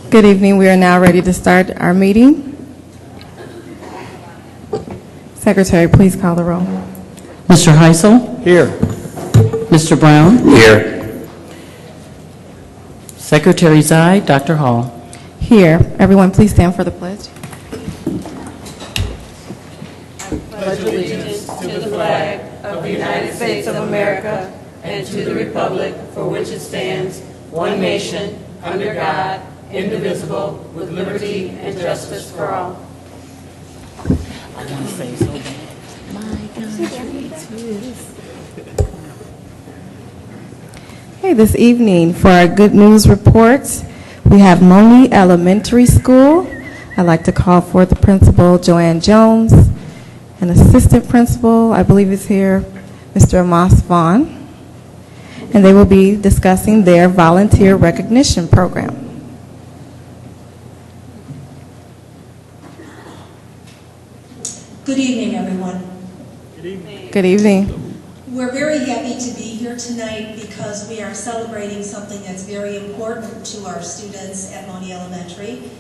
Good evening. We are now ready to start our meeting. Secretary, please call the roll. Mr. Heisel? Here. Mr. Brown? Here. Secretary Zai, Dr. Hall. Here. Everyone, please stand for the pledge. Pledge allegiance to the flag of the United States of America and to the republic for which it stands, one nation, under God, indivisible, with liberty and justice for all. I want to say so bad. My country is. Hey, this evening for our good news reports, we have Monee Elementary School. I'd like to call forth the principal, Joanne Jones, and assistant principal, I believe is here, Mr. Amos Vaughn. And they will be discussing their volunteer recognition program. Good evening, everyone. Good evening. Good evening. We're very happy to be here tonight because we are celebrating something that's very important to our students at Monee Elementary.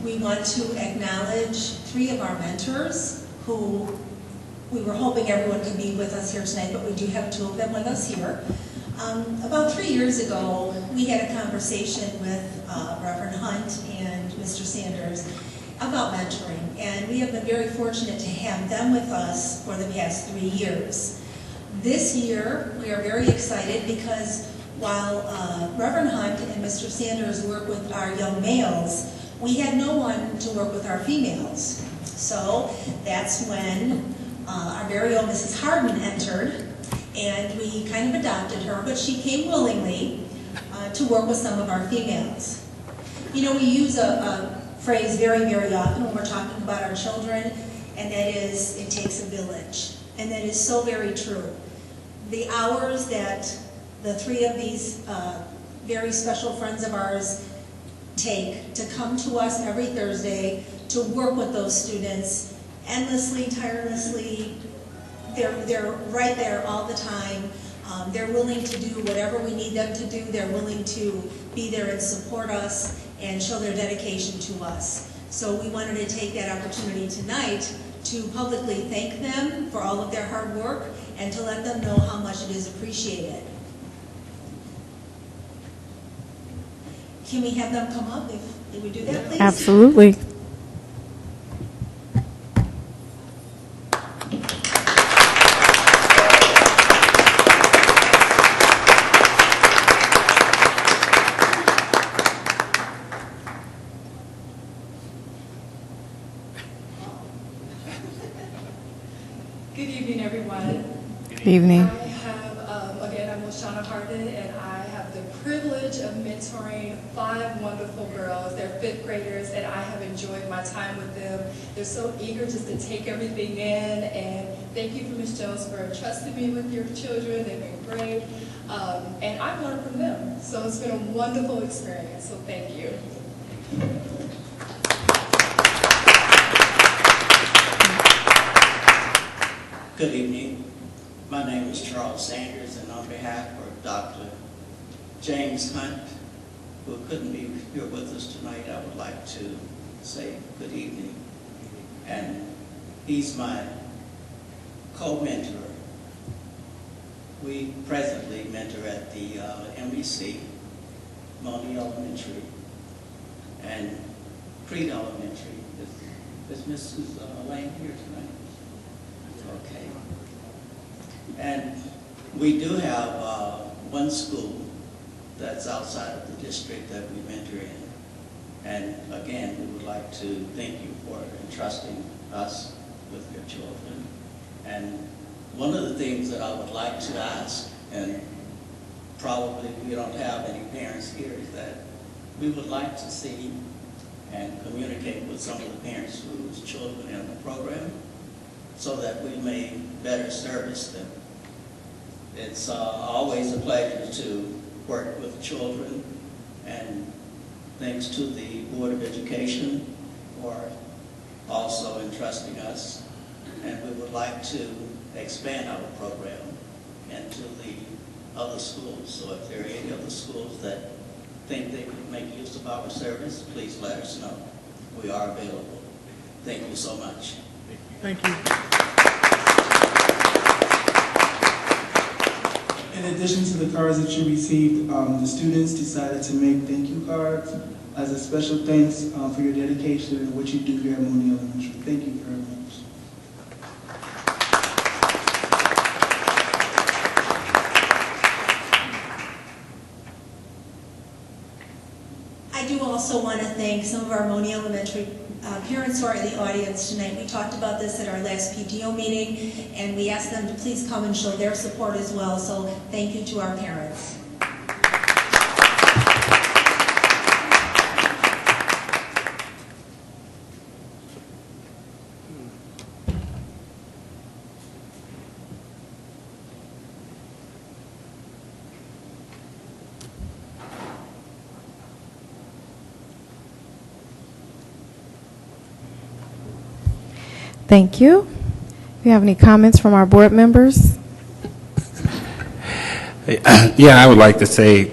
We want to acknowledge 3 of our mentors who we were hoping everyone could be with us here tonight, but we do have 2 of them with us here. About 3 years ago, we had a conversation with Reverend Hunt and Mr. Sanders about mentoring, and we have been very fortunate to have them with us for the past 3 years. This year, we are very excited because while Reverend Hunt and Mr. Sanders work with our young males, we had no one to work with our females. So that's when our very own Mrs. Harden entered, and we kind of adopted her, but she came willingly to work with some of our females. You know, we use a phrase very, very often when we're talking about our children, and that is, it takes a village. And that is so very true. The hours that the 3 of these very special friends of ours take to come to us every Thursday to work with those students endlessly, tirelessly, they're right there all the time. They're willing to do whatever we need them to do. They're willing to be there and support us and show their dedication to us. So we wanted to take that opportunity tonight to publicly thank them for all of their hard work and to let them know how much it is appreciated. Can we have them come up if we do that, please? Absolutely. Good evening, everyone. Good evening. I have, again, I'm Lashana Harden, and I have the privilege of mentoring 5 wonderful girls. They're 5th graders, and I have enjoyed my time with them. They're so eager just to take everything in, and thank you, Ms. Jones, for trusting me with your children. They've been great, and I've learned from them. So it's been a wonderful experience, so thank you. Good evening. My name is Charles Sanders, and on behalf of Dr. James Hunt, who couldn't be here with us tonight, I would like to say good evening. And he's my co-mentor. We presently mentor at the MEC, Monee Elementary, and Crete Elementary. Is Mrs. Lane here tonight? Okay. And we do have one school that's outside of the district that we mentor in. And again, we would like to thank you for entrusting us with your children. And one of the things that I would like to ask, and probably we don't have any parents here, is that we would like to see and communicate with some of the parents whose children are in the program, so that we may better service them. It's always a pleasure to work with children, and thanks to the Board of Education for also entrusting us. And we would like to expand our program into the other schools. So if there are any other schools that think they could make use of our service, please let us know. We are available. Thank you so much. Thank you. In addition to the cards that you received, the students decided to make thank you cards as a special thanks for your dedication and what you do here at Monee Elementary. Thank you very much. I do also want to thank some of our Monee Elementary parents who are in the audience tonight. We talked about this at our last PTO meeting, and we asked them to please come and show their support as well, so thank you to our parents. Thank you. Do you have any comments from our board members? Yeah, I would like to say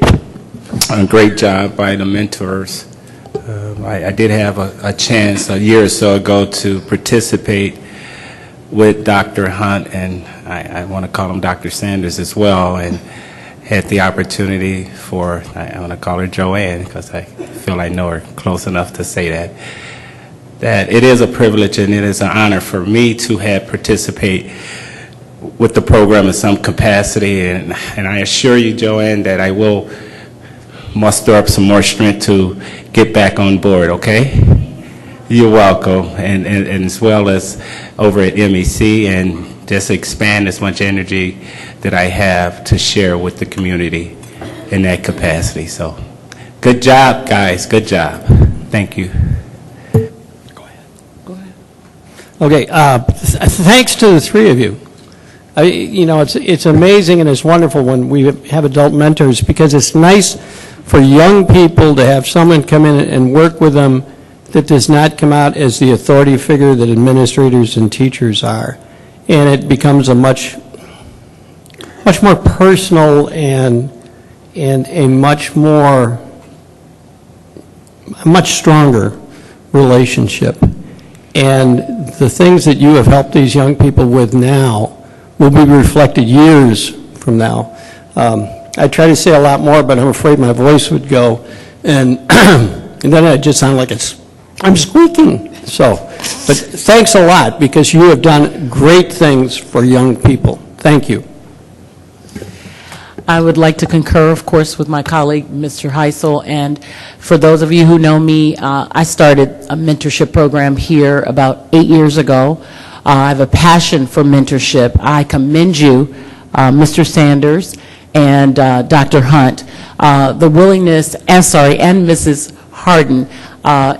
a great job by the mentors. I did have a chance a year or so ago to participate with Dr. Hunt, and I want to call him Dr. Sanders as well, and had the opportunity for, I want to call her Joanne because I feel I know her close enough to say that it is a privilege and it is an honor for me to have participate with the program in some capacity, and I assure you, Joanne, that I will muster up some more strength to get back on board, okay? You're welcome, and as well as over at MEC, and just expand as much energy that I have to share with the community in that capacity. So good job, guys, good job. Thank you. Okay, thanks to the three of you. You know, it's amazing and it's wonderful when we have adult mentors, because it's nice for young people to have someone come in and work with them that does not come out as the authority figure that administrators and teachers are. And it becomes a much more personal and a much stronger relationship. And the things that you have helped these young people with now will be reflected years from now. I try to say a lot more, but I'm afraid my voice would go, and and then I just sound like I'm squeaking. So, but thanks a lot, because you have done great things for young people. Thank you. I would like to concur, of course, with my colleague, Mr. Heisel, and for those of you who know me, I started a mentorship program here about 8 years ago. I have a passion for mentorship. I commend you, Mr. Sanders and Dr. Hunt, the willingness, and Mrs. Harden.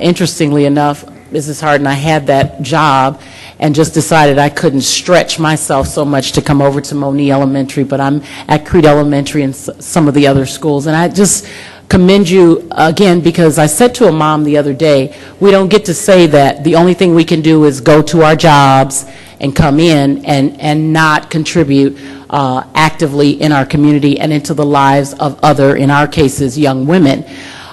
Interestingly enough, Mrs. Harden, I had that job and just decided I couldn't stretch myself so much to come over to Monee Elementary, but I'm at Crete Elementary and some of the other schools. And I just commend you again, because I said to a mom the other day, we don't get to say that the only thing we can do is go to our jobs and come in and not contribute actively in our community and into the lives of other, in our cases, young women.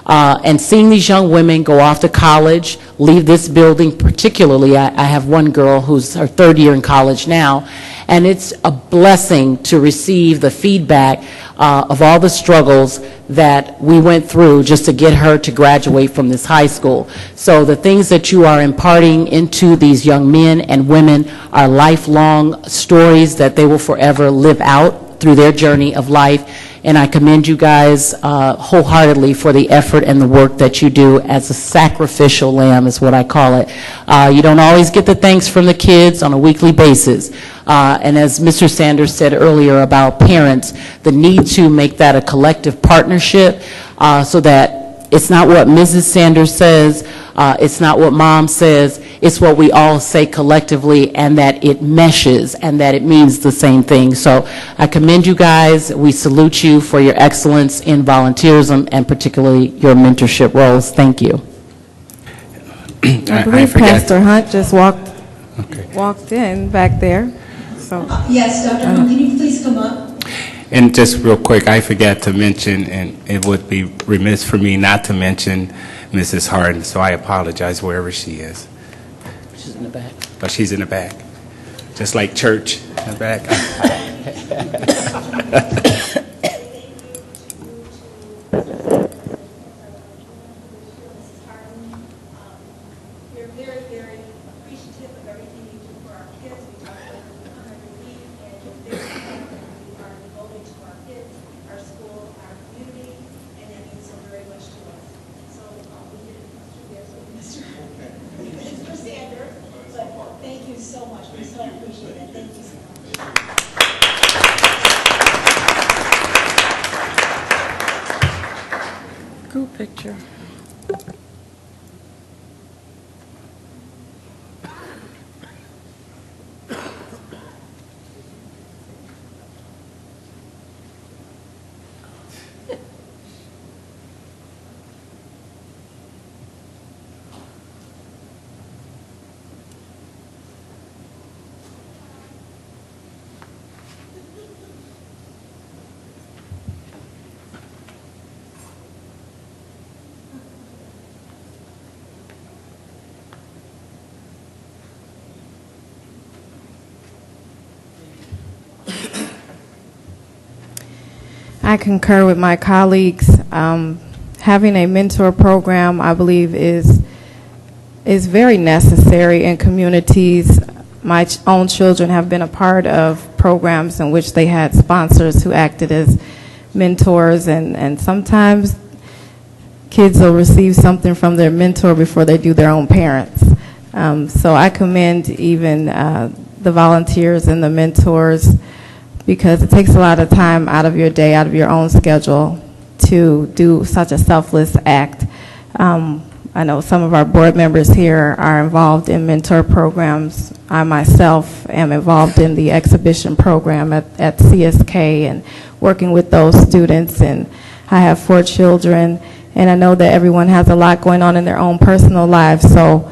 And seeing these young women go off to college, leave this building, particularly, I have one girl who's her third year in college now, and it's a blessing to receive the feedback of all the struggles that we went through just to get her to graduate from this high school. So the things that you are imparting into these young men and women are lifelong stories that they will forever live out through their journey of life. And I commend you guys wholeheartedly for the effort and the work that you do as a sacrificial lamb, is what I call it. You don't always get the thanks from the kids on a weekly basis. And as Mr. Sanders said earlier about parents, the need to make that a collective partnership so that it's not what Mrs. Sanders says, it's not what Mom says, it's what we all say collectively, and that it meshes and that it means the same thing. So I commend you guys. We salute you for your excellence in volunteerism and particularly your mentorship roles. Thank you. I believe Pastor Hunt just walked in back there. So yes, Dr. Hunt, can you please come up? And just real quick, I forgot to mention, and it would be remiss for me not to mention Mrs. Harden, so I apologize wherever she is. She's in the back. But she's in the back, just like church in the back. We're very, very appreciative of everything you do for our kids. We talk about the 100 feet, and you're very proud that you are devoted to our kids, our school, our community, and that means so very much to us. So we did Mr. Sanders, but thank you so much. We so appreciate it. Thank you so much. Group picture. I concur with my colleagues. Having a mentor program, I believe, is very necessary in communities. My own children have been a part of programs in which they had sponsors who acted as mentors, and sometimes kids will receive something from their mentor before they do their own parents. So I commend even the volunteers and the mentors, because it takes a lot of time out of your day, out of your own schedule, to do such a selfless act. I know some of our board members here are involved in mentor programs. I myself am involved in the exhibition program at CSK and working with those students, and I have 4 children, and I know that everyone has a lot going on in their own personal lives, so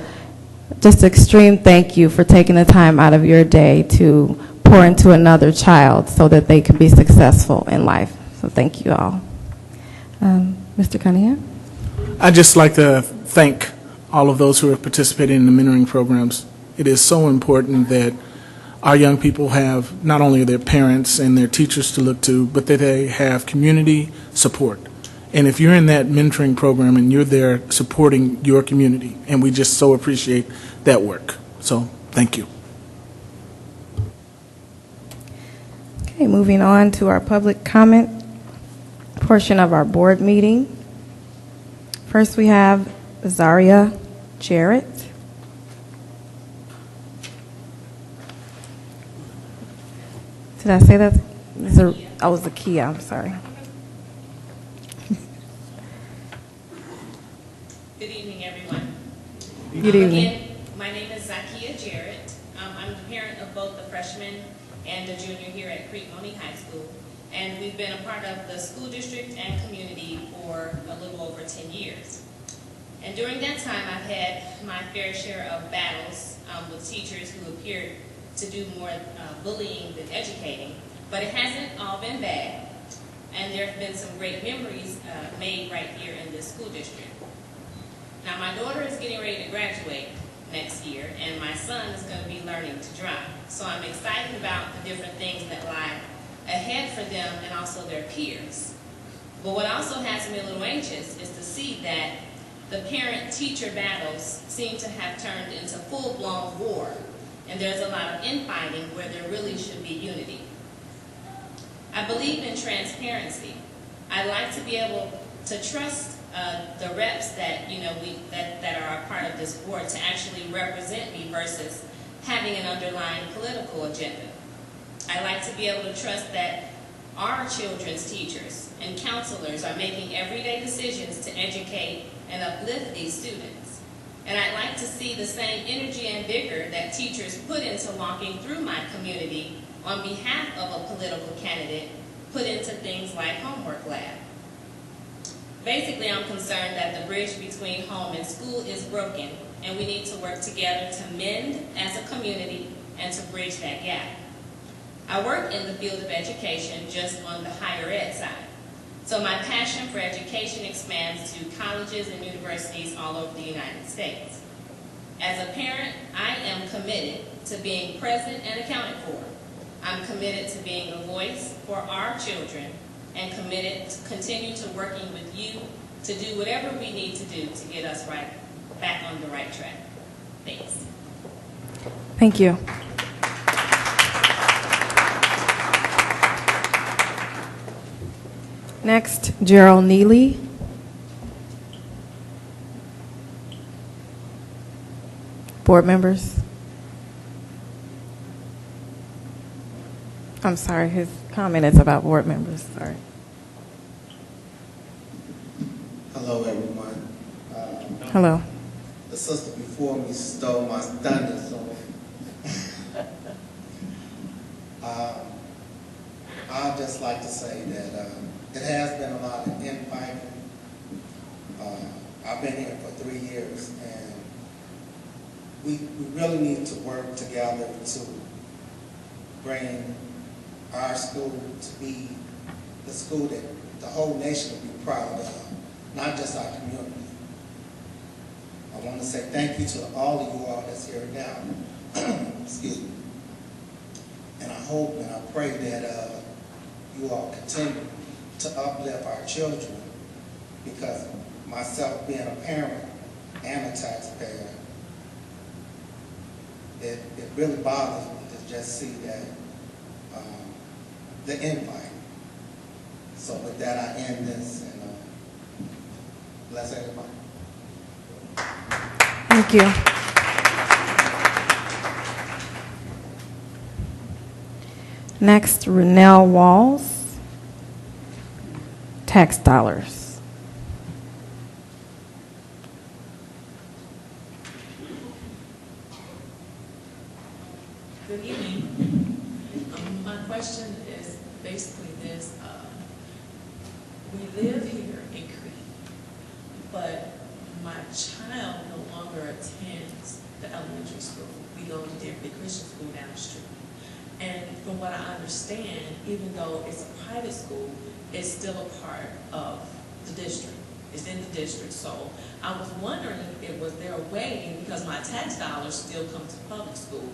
just extreme thank you for taking the time out of your day to pour into another child so that they can be successful in life. So thank you all. Mr. Cunningham? I'd just like to thank all of those who are participating in the mentoring programs. It is so important that our young people have not only their parents and their teachers to look to, but that they have community support. And if you're in that mentoring program and you're there supporting your community, and we just so appreciate that work. So thank you. Okay, moving on to our public comment portion of our board meeting. First, we have Zaria Jarrett. Did I say that? Oh, Zakia, I'm sorry. Good evening, everyone. Good evening. Again, my name is Zakia Jarrett. I'm the parent of both the freshman and the junior here at Crete Monee High School. And we've been a part of the school district and community for a little over 10 years. And during that time, I've had my fair share of battles with teachers who appeared to do more bullying than educating. But it hasn't all been bad. And there have been some great memories made right here in this school district. Now, my daughter is getting ready to graduate next year, and my son is going to be learning to drive. So I'm excited about the different things that lie ahead for them and also their peers. But what also has me a little anxious is to see that the parent-teacher battles seem to have turned into full-blown war, and there's a lot of infighting where there really should be unity. I believe in transparency. I'd like to be able to trust the reps that that are a part of this board to actually represent me versus having an underlying political agenda. I like to be able to trust that our children's teachers and counselors are making everyday decisions to educate and uplift these students. And I'd like to see the same energy and vigor that teachers put into walking through my community on behalf of a political candidate put into things like homework lab. Basically, I'm concerned that the bridge between home and school is broken, and we need to work together to mend as a community and to bridge that gap. I work in the field of education, just on the higher ed side. So my passion for education expands to colleges and universities all over the United States. As a parent, I am committed to being present and accounted for. I'm committed to being a voice for our children and committed to continue to working with you to do whatever we need to do to get us back on the right track. Thanks. Thank you. Next, Gerald Neely. Board members. I'm sorry, his comment is about board members. Sorry. Hello, everyone. Hello. The sister before me stole my thunder, so I'd just like to say that it has been a lot of infighting. I've been here for 3 years, and we really need to work together to bring our school to be the school that the whole nation will be proud of, not just our community. I want to say thank you to all of you all that's here now. Excuse me. And I hope and I pray that you all continue to uplift our children, because myself being a parent and a taxpayer, it really bothers me to just see that the invite. So with that, I end this, and bless everybody. Thank you. Next, Renell Walls, tax dollars. Good evening. My question is basically this. We live here in Crete, but my child no longer attends the elementary school. We go to Deputy Christian School down the street. And from what I understand, even though it's a private school, it's still a part of the district. It's in the district. So I was wondering if was there a way, because my tax dollars still come to public school,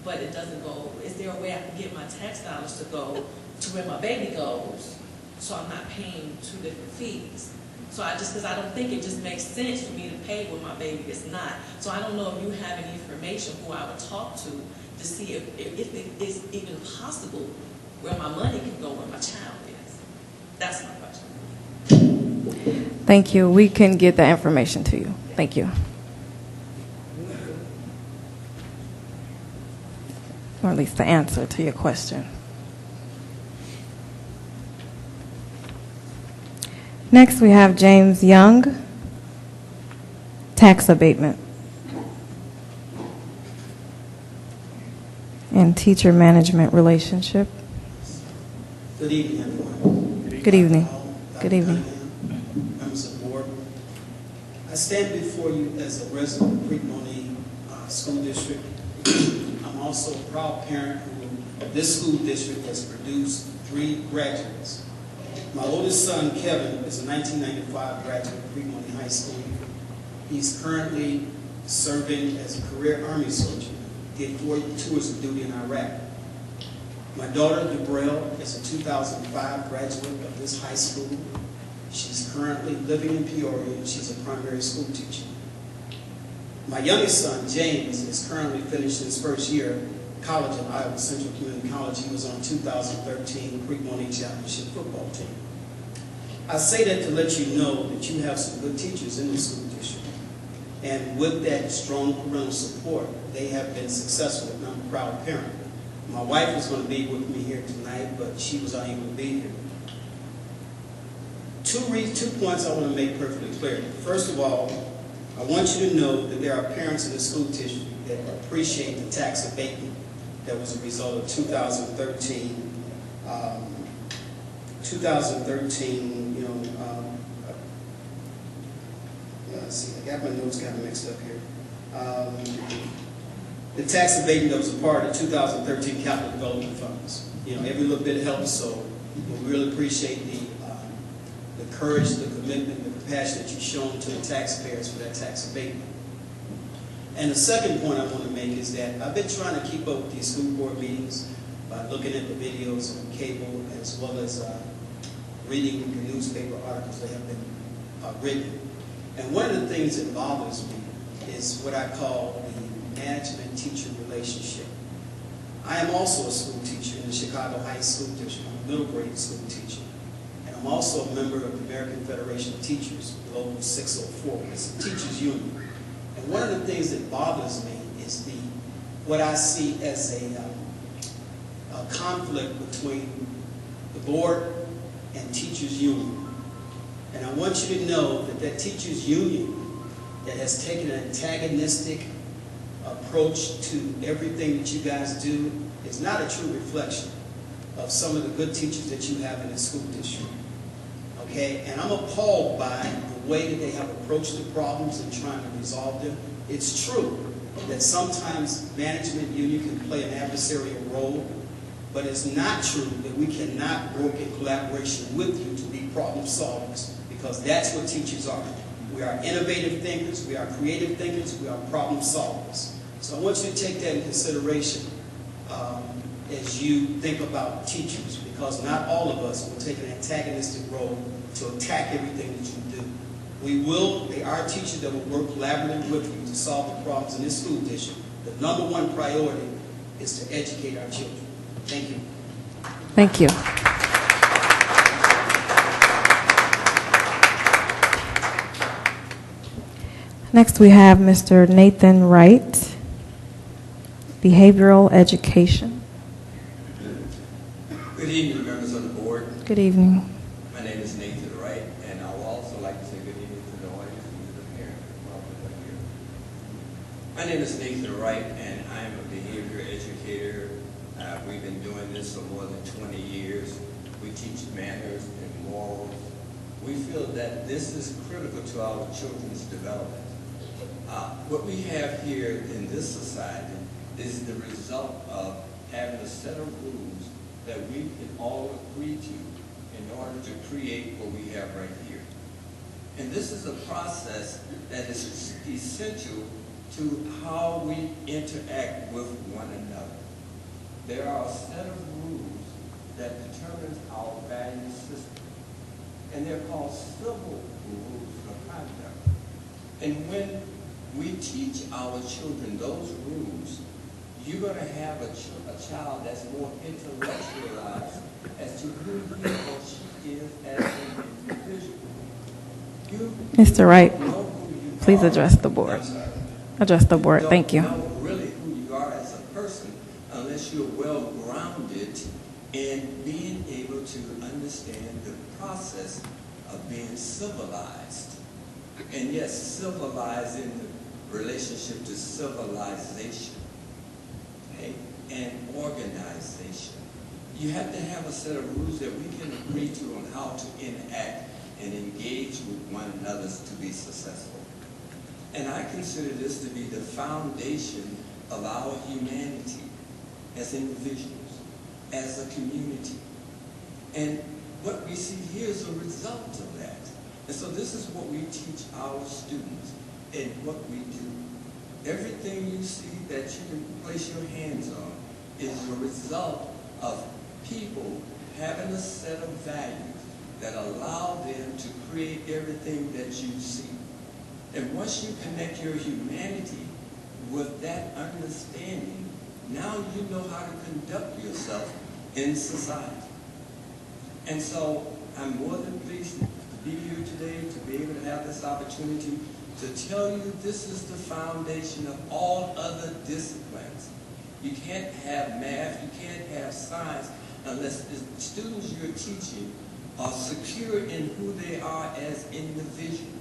but it doesn't go, is there a way I can get my tax dollars to go to where my baby goes, so I'm not paying 2 different fees? So because I don't think it just makes sense for me to pay where my baby is not. So I don't know if you have any information who I would talk to see if it is even possible where my money can go where my child is. That's my question. Thank you. We can get that information to you. Thank you. Or at least the answer to your question. Next, we have James Young, tax abatement and teacher management relationship. Good evening, everyone. Good evening. Good evening. Members of the board. I stand before you as a resident of Crete Monee School District. I'm also a proud parent who this school district has produced 3 graduates. My oldest son, Kevin, is a 1995 graduate of Crete Monee High School. He's currently serving as a career Army soldier. Did 4 tours of duty in Iraq. My daughter, Debrell, is a 2005 graduate of this high school. She's currently living in Peoria, and she's a primary school teacher. My youngest son, James, is currently finishing his first year of college at Iowa Central Community College. He was on 2013 Crete Monee Championship football team. I say that to let you know that you have some good teachers in the school district. And with that strong parental support, they have been successful, and I'm a proud parent. My wife is going to be with me here tonight, but she was unable to be here. 2 points I want to make perfectly clear. First of all, I want you to know that there are parents in the school district that appreciate the tax abatement that was a result of 2013. Let's see, I got my notes kind of mixed up here. the tax abatement that was a part of the 2013 capital development funds. You know, every little bit helps, so we really appreciate the courage, the commitment, the compassion that you've shown to the taxpayers for that tax abatement. And the second point I want to make is that I've been trying to keep up with these school board meetings by looking at the videos on cable as well as reading the newspaper articles that have been written. And one of the things that bothers me is what I call the management-teacher relationship. I am also a school teacher in the Chicago Heights School District. I'm a middle grade school teacher. And I'm also a member of the American Federation of Teachers, Local 604. It's a teachers union. And one of the things that bothers me is what I see as a conflict between the board and teachers union. And I want you to know that that teachers union that has taken an antagonistic approach to everything that you guys do is not a true reflection of some of the good teachers that you have in the school district. Okay, and I'm appalled by the way that they have approached the problems and trying to resolve them. It's true that sometimes management union can play an adversarial role, but it's not true that we cannot work in collaboration with you to be problem solvers, because that's what teachers are. We are innovative thinkers, we are creative thinkers, we are problem solvers. So I want you to take that in consideration as you think about teachers, because not all of us will take an antagonistic role to attack everything that you do. There are teachers that will work collaboratively with you to solve the problems in this school district. The number one priority is to educate our children. Thank you. Thank you. Next we have Mr. Nathan Wright, Behavioral Education. Good evening, members of the board. Good evening. My name is Nathan Wright, and I would also like to say good evening to the audience and to the parents as well that are here. My name is Nathan Wright, and I am a behavior educator. We've been doing this for more than 20 years. We teach manners and morals. We feel that this is critical to our children's development. What we have here in this society is the result of having a set of rules that we can all agree to in order to create what we have right here. And this is a process that is essential to how we interact with one another. There are a set of rules that determines our value system, and they're called civil rules of conduct. And when we teach our children those rules, you're going to have a child that's more intellectualized as to who he or she is as an individual. Mr. Wright, please address the board. Address the board. Thank you. You don't know really who you are as a person unless you're well-grounded in being able to understand the process of being civilized. And yes, civilized in the relationship to civilization, okay, and organization. You have to have a set of rules that we can agree to on how to interact and engage with one another to be successful. And I consider this to be the foundation of our humanity as individuals, as a community. And what we see here is a result of that. And so this is what we teach our students and what we do. Everything you see that you can place your hands on is a result of people having a set of values that allow them to create everything that you see. And once you connect your humanity with that understanding, now you know how to conduct yourself in society. And so I'm more than pleased to be here today, to be able to have this opportunity to tell you this is the foundation of all other disciplines. You can't have math, you can't have science unless the students you're teaching are secure in who they are as individuals.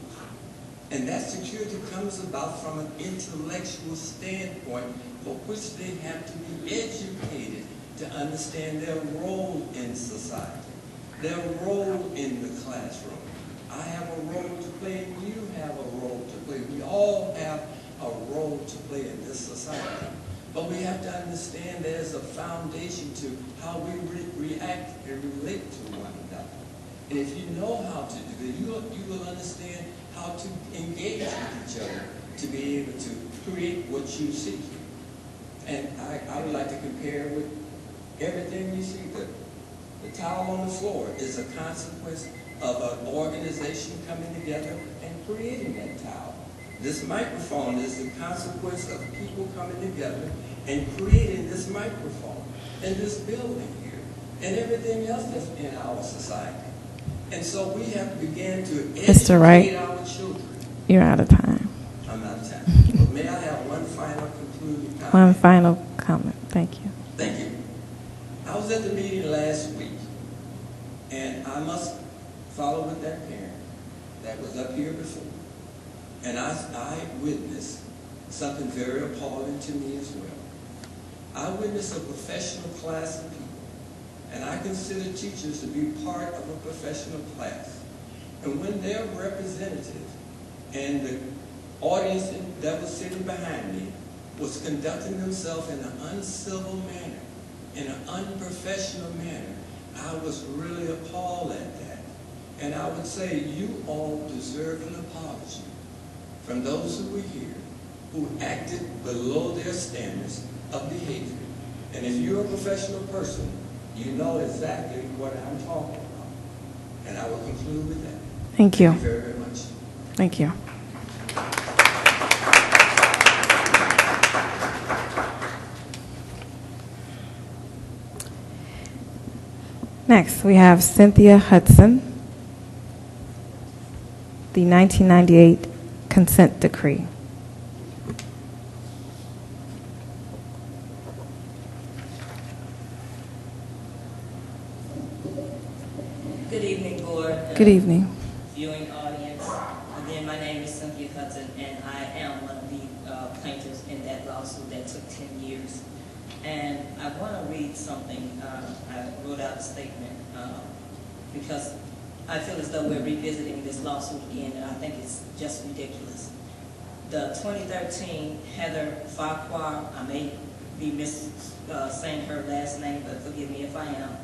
And that security comes about from an intellectual standpoint for which they have to be educated to understand their role in society, their role in the classroom. I have a role to play and you have a role to play. We all have a role to play in this society. But we have to understand there's a foundation to how we react and relate to one another. And if you know how to do it, you will understand how to engage with each other to be able to create what you see. And I would like to compare with everything you see. The towel on the floor is a consequence of an organization coming together and creating that towel. This microphone is the consequence of people coming together and creating this microphone and this building here and everything else that's in our society. And so we have to begin to Mr. Wright, educate our children. you're out of time. I'm out of time. But may I have one final concluding comment? One final comment. Thank you. Thank you. I was at the meeting last week, and I must follow with that parent that was up here before. And I witnessed something very appalling to me as well. I witnessed a professional class of people, and I consider teachers to be part of a professional class. And when their representative and the audience that was sitting behind me was conducting themselves in an uncivil manner, in an unprofessional manner, I was really appalled at that. And I would say you all deserve an apology from those who were here, who acted below their standards of behavior. And if you're a professional person, you know exactly what I'm talking about. And I will conclude with that. Thank you. Thank you very, very much. Thank you. Next, we have Cynthia Hudson, the 1998 consent decree. Good evening, Board. Good evening. Viewing audience. Again, my name is Cynthia Hudson, and I am one of the plaintiffs in that lawsuit that took 10 years. And I want to read something. I wrote out a statement because I feel as though we're revisiting this lawsuit again, and I think it's just ridiculous. The 2013 Heather Farquhar, I may be saying her last name, but forgive me if I am.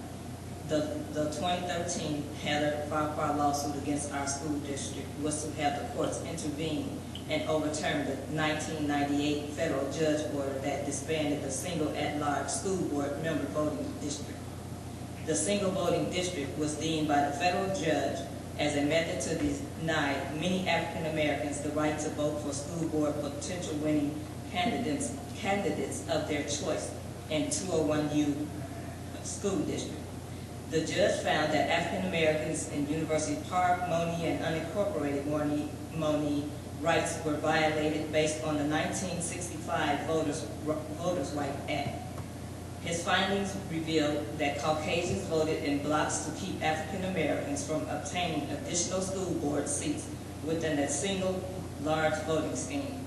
The 2013 Heather Farquhar lawsuit against our school district was to have the courts intervene and overturn the 1998 federal judge order that disbanded the single at-large school board member voting district. The single voting district was deemed by the federal judge as a method to deny many African Americans the right to vote for school board potential winning candidates of their choice in 201U school district. The judge found that African Americans in University Park, Monee, and unincorporated Monee rights were violated based on the 1965 Voters' Right Act. His findings revealed that Caucasians voted in blocks to keep African Americans from obtaining additional school board seats within a single large voting scheme.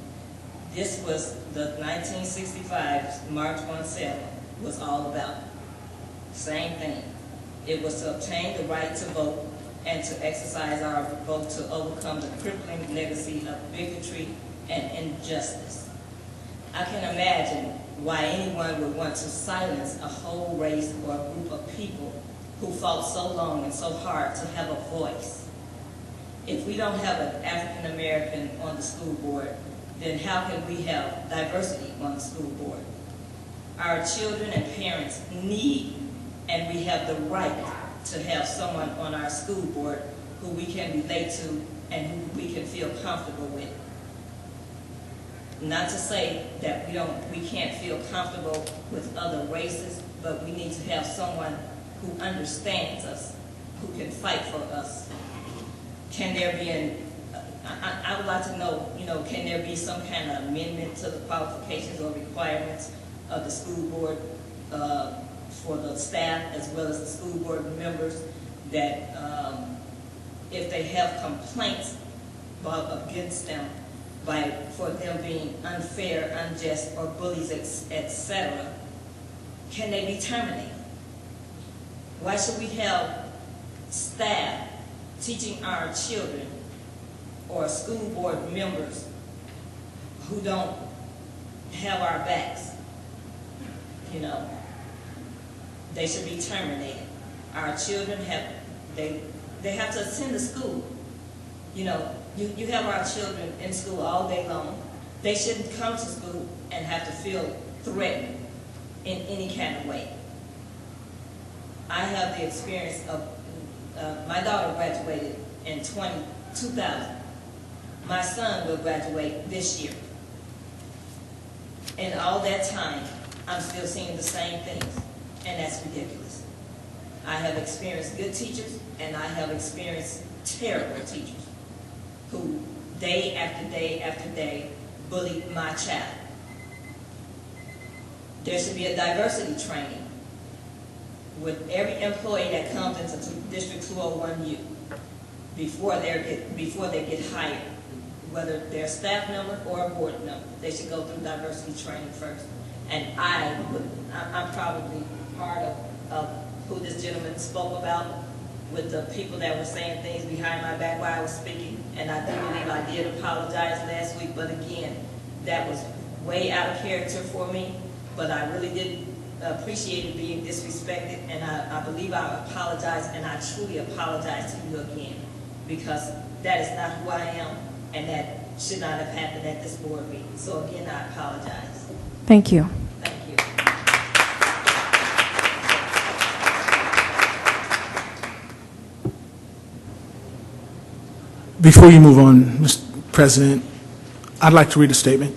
This was the 1965 March 1 sale was all about. Same thing. It was to obtain the right to vote and to exercise our vote to overcome the crippling legacy of bigotry and injustice. I can imagine why anyone would want to silence a whole race or a group of people who fought so long and so hard to have a voice. If we don't have an African American on the school board, then how can we have diversity on the school board? Our children and parents need, and we have the right to have someone on our school board who we can relate to and who we can feel comfortable with. Not to say that we can't feel comfortable with other races, but we need to have someone who understands us, who can fight for us. Can there be I would like to know, can there be some kind of amendment to the qualifications or requirements of the school board for the staff as well as the school board members that if they have complaints against them for them being unfair, unjust, or bullies, etc., can they be terminated? Why should we have staff teaching our children or school board members who don't have our backs, you know, they should be terminated. Our children they have to attend the school. You know, you have our children in school all day long. They shouldn't come to school and have to feel threatened in any kind of way. I have the experience of, my daughter graduated in 2000. My son will graduate this year. And all that time, I'm still seeing the same things, and that's ridiculous. I have experienced good teachers, and I have experienced terrible teachers who day after day after day bullied my child. There should be a diversity training with every employee that comes into District 201U before they get hired, whether they're a staff member or a board member. They should go through diversity training first. And I'm probably part of who this gentleman spoke about with the people that were saying things behind my back while I was speaking. And I do believe I did apologize last week, but again, that was way out of character for me. But I really did appreciate it being disrespected, and I believe I apologize, and I truly apologize to you again, because that is not who I am, and that should not have happened at this board meeting. So again, I apologize. Thank you. Thank you. Before you move on, Mr. President, I'd like to read a statement.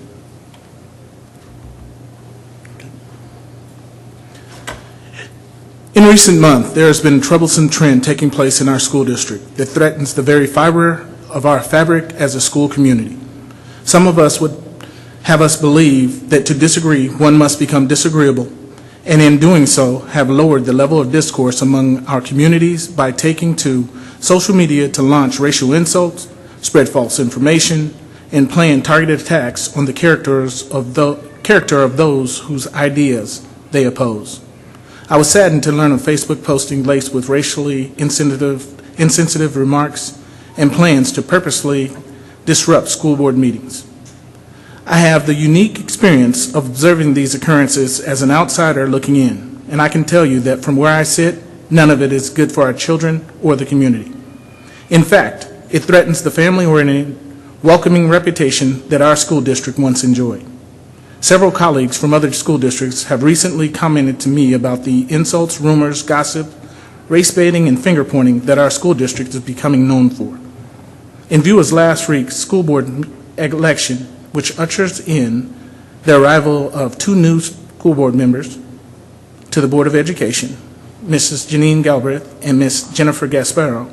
In recent months, there has been a troublesome trend taking place in our school district that threatens the very fiber of our fabric as a school community. Some of us would have us believe that to disagree, one must become disagreeable, and in doing so, have lowered the level of discourse among our communities by taking to social media to launch racial insults, spread false information, and plan targeted attacks on the character of those whose ideas they oppose. I was saddened to learn of Facebook posting laced with racially insensitive remarks and plans to purposely disrupt school board meetings. I have the unique experience of observing these occurrences as an outsider looking in, and I can tell you that from where I sit, none of it is good for our children or the community. In fact, it threatens the family-oriented, welcoming reputation that our school district once enjoyed. Several colleagues from other school districts have recently commented to me about the insults, rumors, gossip, race baiting, and finger pointing that our school district is becoming known for. In view of last week's school board election, which ushers in the arrival of 2 new school board members to the Board of Education, Mrs. Janine Galbraith and Ms. Jennifer Gasparo,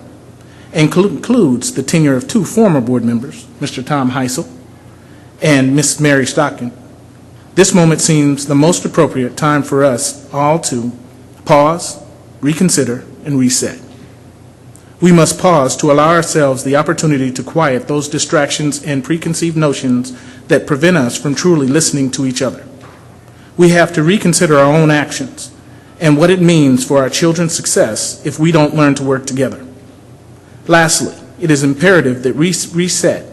and includes the tenure of 2 former board members, Mr. Tom Heisel and Ms. Mary Stockton, this moment seems the most appropriate time for us all to pause, reconsider, and reset. We must pause to allow ourselves the opportunity to quiet those distractions and preconceived notions that prevent us from truly listening to each other. We have to reconsider our own actions and what it means for our children's success if we don't learn to work together. Lastly, it is imperative that we reset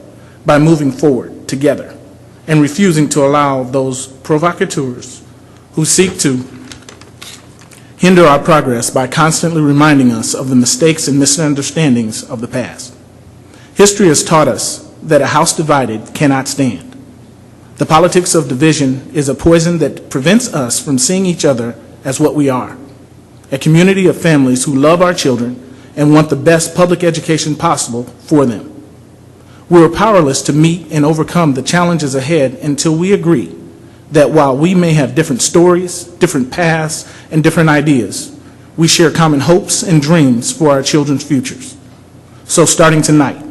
by moving forward together and refusing to allow those provocateurs who seek to hinder our progress by constantly reminding us of the mistakes and misunderstandings of the past. History has taught us that a house divided cannot stand. The politics of division is a poison that prevents us from seeing each other as what we are, a community of families who love our children and want the best public education possible for them. We are powerless to meet and overcome the challenges ahead until we agree that while we may have different stories, different paths, and different ideas, we share common hopes and dreams for our children's futures. So starting tonight,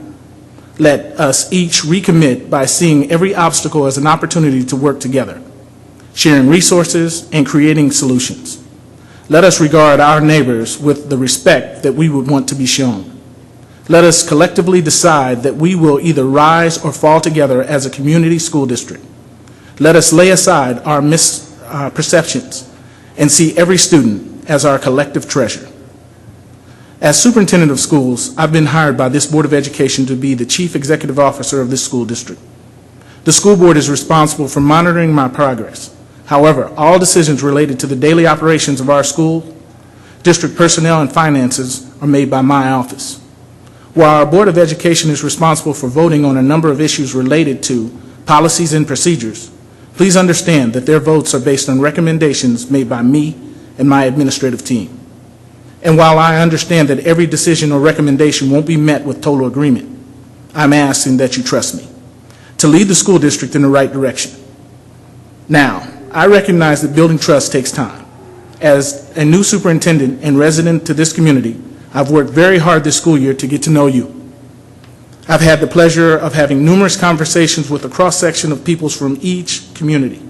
let us each recommit by seeing every obstacle as an opportunity to work together, sharing resources and creating solutions. Let us regard our neighbors with the respect that we would want to be shown. Let us collectively decide that we will either rise or fall together as a community school district. Let us lay aside our misperceptions and see every student as our collective treasure. As superintendent of schools, I've been hired by this Board of Education to be the chief executive officer of this school district. The school board is responsible for monitoring my progress, However, all decisions related to the daily operations of our school, district personnel, and finances are made by my office. While our Board of Education is responsible for voting on a number of issues related to policies and procedures, please understand that their votes are based on recommendations made by me and my administrative team. And while I understand that every decision or recommendation won't be met with total agreement, I'm asking that you trust me to lead the school district in the right direction. Now, I recognize that building trust takes time. As a new superintendent and resident to this community, I've worked very hard this school year to get to know you. I've had the pleasure of having numerous conversations with a cross-section of peoples from each community,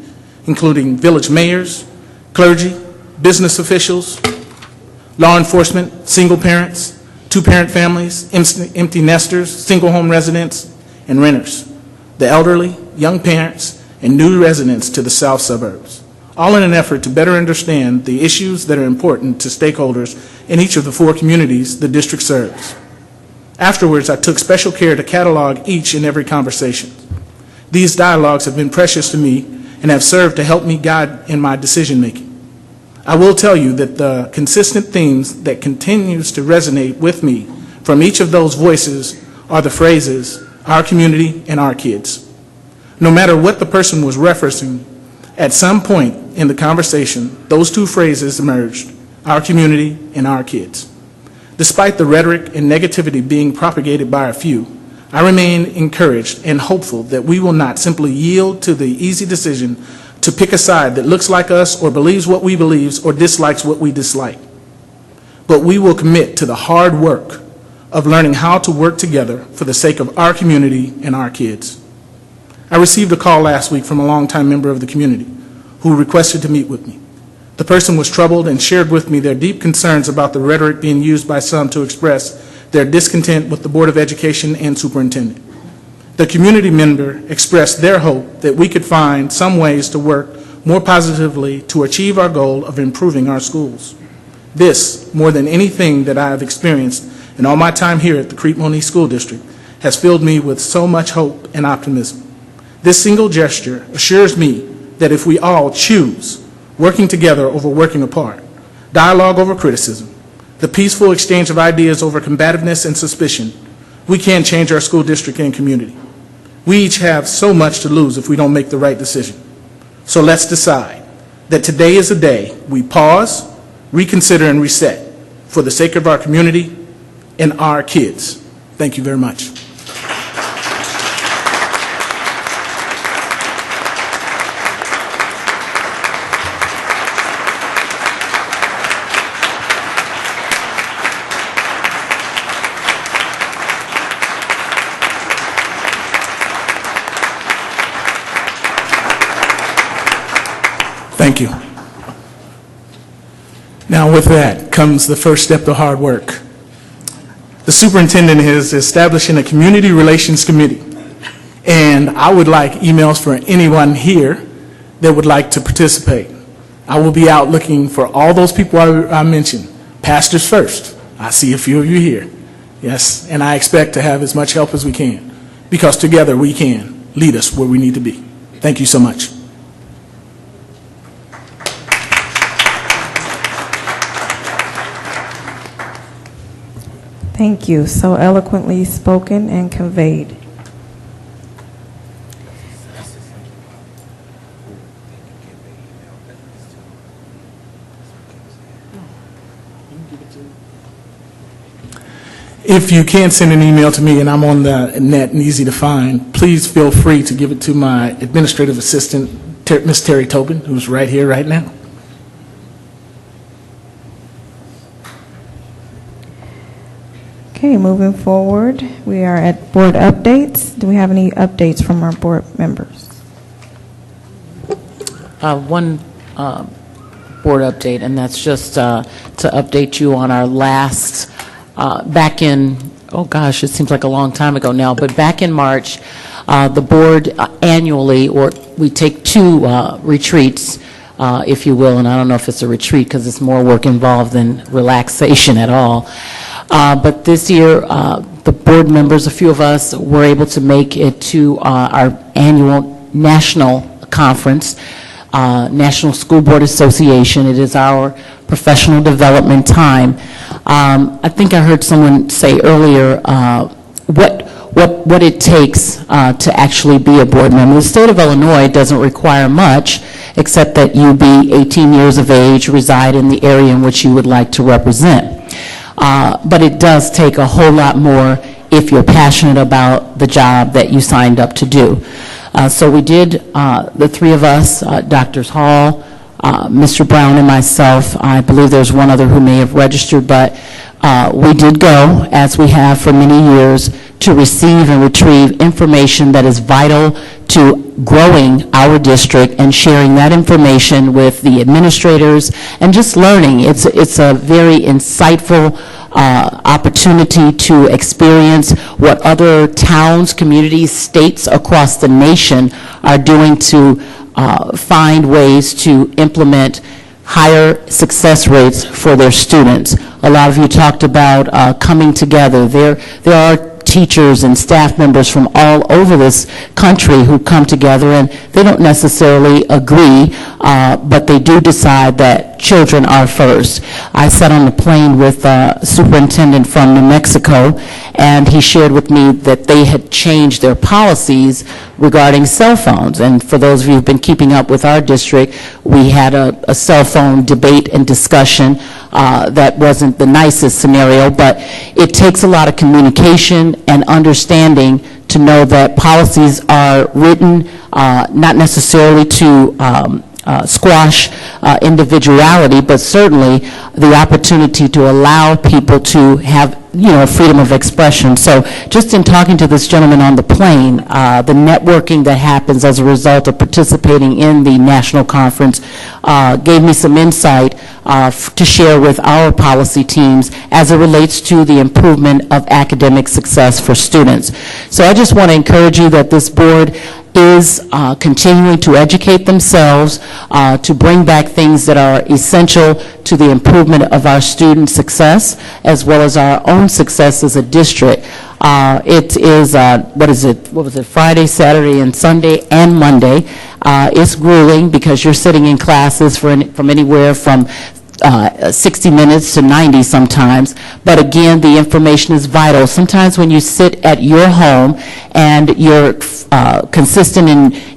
including village mayors, clergy, business officials, law enforcement, single parents, two-parent families, empty nesters, single-home residents, and renters, the elderly, young parents, and new residents to the south suburbs, all in an effort to better understand the issues that are important to stakeholders in each of the 4 communities the district serves. Afterwards, I took special care to catalog each and every conversation. These dialogues have been precious to me and have served to help me guide in my decision-making. I will tell you that the consistent themes that continues to resonate with me from each of those voices are the phrases, our community and our kids. No matter what the person was referencing, at some point in the conversation, those 2 phrases emerged, our community and our kids. Despite the rhetoric and negativity being propagated by a few, I remain encouraged and hopeful that we will not simply yield to the easy decision to pick a side that looks like us or believes what we believe or dislikes what we dislike. But we will commit to the hard work of learning how to work together for the sake of our community and our kids. I received a call last week from a longtime member of the community who requested to meet with me. The person was troubled and shared with me their deep concerns about the rhetoric being used by some to express their discontent with the Board of Education and superintendent. The community member expressed their hope that we could find some ways to work more positively to achieve our goal of improving our schools. This, more than anything that I have experienced in all my time here at the Crete Monee School District, has filled me with so much hope and optimism. This single gesture assures me that if we all choose working together over working apart, dialogue over criticism, the peaceful exchange of ideas over combativeness and suspicion, we can change our school district and community. We each have so much to lose if we don't make the right decision. So let's decide that today is a day we pause, reconsider, and reset for the sake of our community and our kids. Thank you very much. Thank you. Now with that comes the first step to hard work. The superintendent is establishing a community relations committee, and I would like emails for anyone here that would like to participate. I will be out looking for all those people I mentioned. Pastors first. I see a few of you here. Yes, and I expect to have as much help as we can, because together we can lead us where we need to be. Thank you so much. Thank you. So eloquently spoken and conveyed. If you can't send an email to me and I'm on the net and easy to find, please feel free to give it to my administrative assistant, Ms. Terry Tobin, who's right here right now. Okay, moving forward, we are at board updates. Do we have any updates from our board members? One board update, and that's just to update you on our last, back in, oh gosh, it seems like a long time ago now, but back in March, the board annually, or we take 2 retreats, if you will, and I don't know if it's a retreat because it's more work involved than relaxation at all. But this year, the board members, a few of us, were able to make it to our annual national conference National School Board Association. It is our professional development time. I think I heard someone say earlier what it takes to actually be a board member. The state of Illinois doesn't require much, except that you be 18 years of age, reside in the area in which you would like to represent. But it does take a whole lot more if you're passionate about the job that you signed up to do. So we did, the three of us, Drs. Hall, Mr. Brown, and myself. I believe there's one other who may have registered, but we did go, as we have for many years, to receive and retrieve information that is vital to growing our district and sharing that information with the administrators and just learning. It's a very insightful opportunity to experience what other towns, communities, states across the nation are doing to find ways to implement higher success rates for their students. A lot of you talked about coming together. There are teachers and staff members from all over this country who come together, and they don't necessarily agree, but they do decide that children are first. I sat on the plane with a superintendent from New Mexico, and he shared with me that they had changed their policies regarding cell phones. And for those of you who've been keeping up with our district, we had a cell phone debate and discussion that wasn't the nicest scenario, but it takes a lot of communication and understanding to know that policies are written not necessarily to squash individuality, but certainly the opportunity to allow people to have, freedom of expression. So just in talking to this gentleman on the plane, the networking that happens as a result of participating in the national conference gave me some insight to share with our policy teams as it relates to the improvement of academic success for students. So I just want to encourage you that this board is continuing to educate themselves, to bring back things that are essential to the improvement of our student success, as well as our own success as a district. It is, what was it, Friday, Saturday, and Sunday, and Monday. It's grueling because you're sitting in classes from anywhere from 60 minutes to 90 sometimes, but again, the information is vital. Sometimes when you sit at your home and you're consistent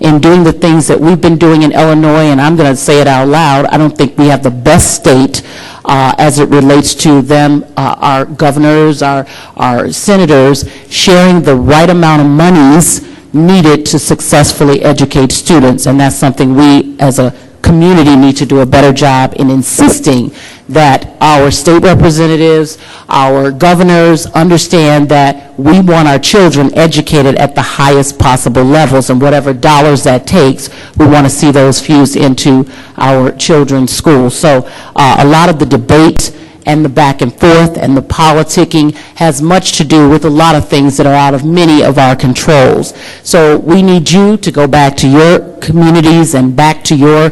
in doing the things that we've been doing in Illinois, and I'm going to say it out loud, I don't think we have the best state as it relates to them, our governors, our senators, sharing the right amount of monies needed to successfully educate students, and that's something we as a community need to do a better job in insisting that our state representatives, our governors understand that we want our children educated at the highest possible levels, and whatever dollars that takes, we want to see those fused into our children's schools. So a lot of the debate and the back and forth and the politicking has much to do with a lot of things that are out of many of our controls. So we need you to go back to your communities and back to your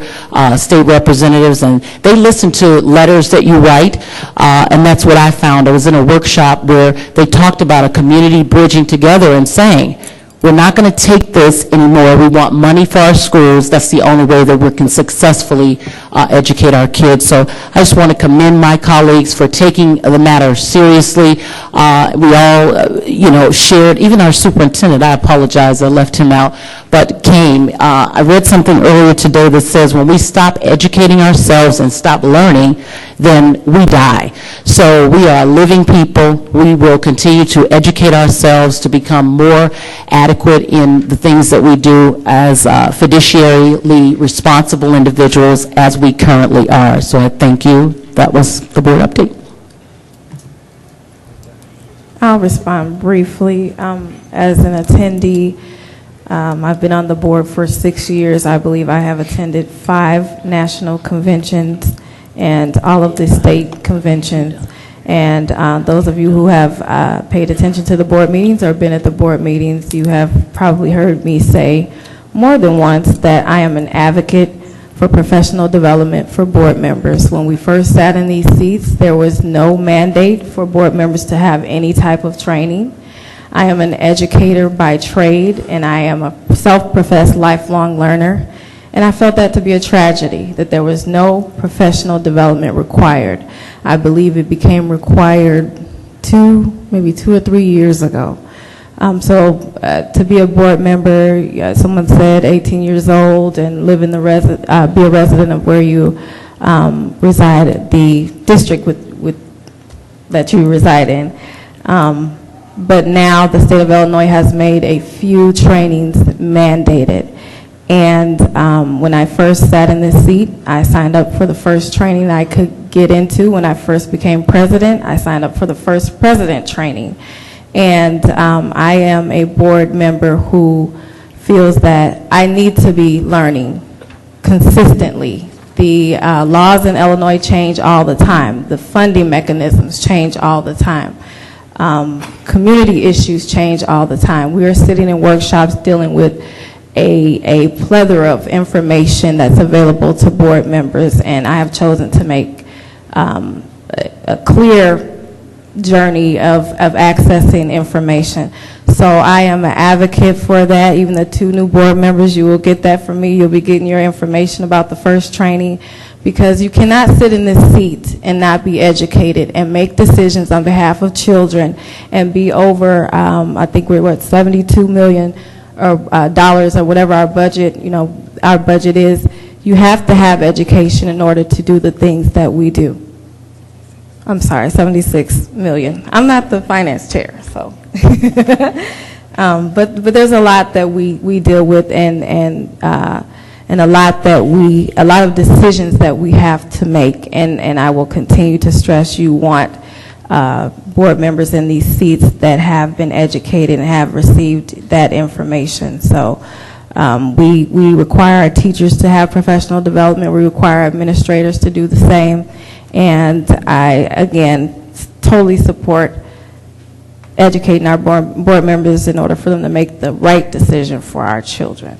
state representatives, and they listen to letters that you write, and that's what I found. I was in a workshop where they talked about a community bridging together and saying, we're not going to take this anymore. We want money for our schools. That's the only way that we can successfully educate our kids. So I just want to commend my colleagues for taking the matter seriously. We all, shared, even our superintendent, I apologize, I left him out, but came. I read something earlier today that says when we stop educating ourselves and stop learning, then we die. So we are living people. We will continue to educate ourselves to become more adequate in the things that we do as fiduciarily responsible individuals as we currently are. So I thank you. That was the board update. I'll respond briefly. As an attendee, I've been on the board for 6 years. I believe I have attended 5 national conventions and all of the state conventions. And those of you who have paid attention to the board meetings or been at the board meetings, you have probably heard me say more than once that I am an advocate for professional development for board members. When we first sat in these seats, there was no mandate for board members to have any type of training. I am an educator by trade, and I am a self-professed lifelong learner. And I felt that to be a tragedy, that there was no professional development required. I believe it became required maybe 2 or 3 years ago. To be a board member, someone said 18 years old and live in the be a resident of where you reside, the district that you reside in. But now the state of Illinois has made a few trainings mandated. And when I first sat in this seat, I signed up for the first training I could get into. When I first became president, I signed up for the first president training. And I am a board member who feels that I need to be learning consistently. The laws in Illinois change all the time. The funding mechanisms change all the time. Community issues change all the time. We are sitting in workshops dealing with a plethora of information that's available to board members, and I have chosen to make a clear journey of accessing information. So I am an advocate for that. Even the 2 new board members, you will get that from me. You'll be getting your information about the first training, because you cannot sit in this seat and not be educated and make decisions on behalf of children and be over, I think we're at $72 million dollars or whatever our budget, our budget is. You have to have education in order to do the things that we do. I'm sorry, 76 million. I'm not the finance chair, so. But there's a lot that we deal with, and a lot of decisions that we have to make, and I will continue to stress you want board members in these seats that have been educated and have received that information. So we require our teachers to have professional development. We require administrators to do the same. And I, again, totally support educating our board members in order for them to make the right decision for our children.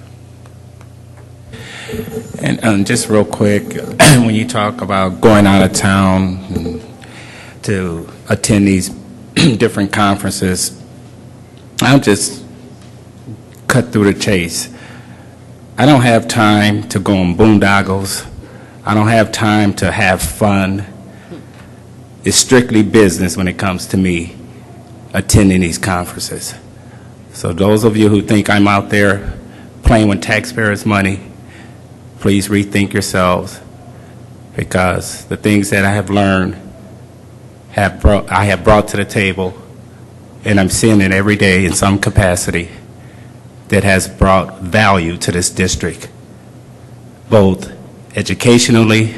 And just real quick, when you talk about going out of town to attend these different conferences, I'll just cut through the chase. I don't have time to go on boondoggles. I don't have time to have fun. It's strictly business when it comes to me attending these conferences. So those of you who think I'm out there playing with taxpayers' money, please rethink yourselves, because the things that I have learned I have brought to the table, and I'm seeing it every day in some capacity, that has brought value to this district, both educationally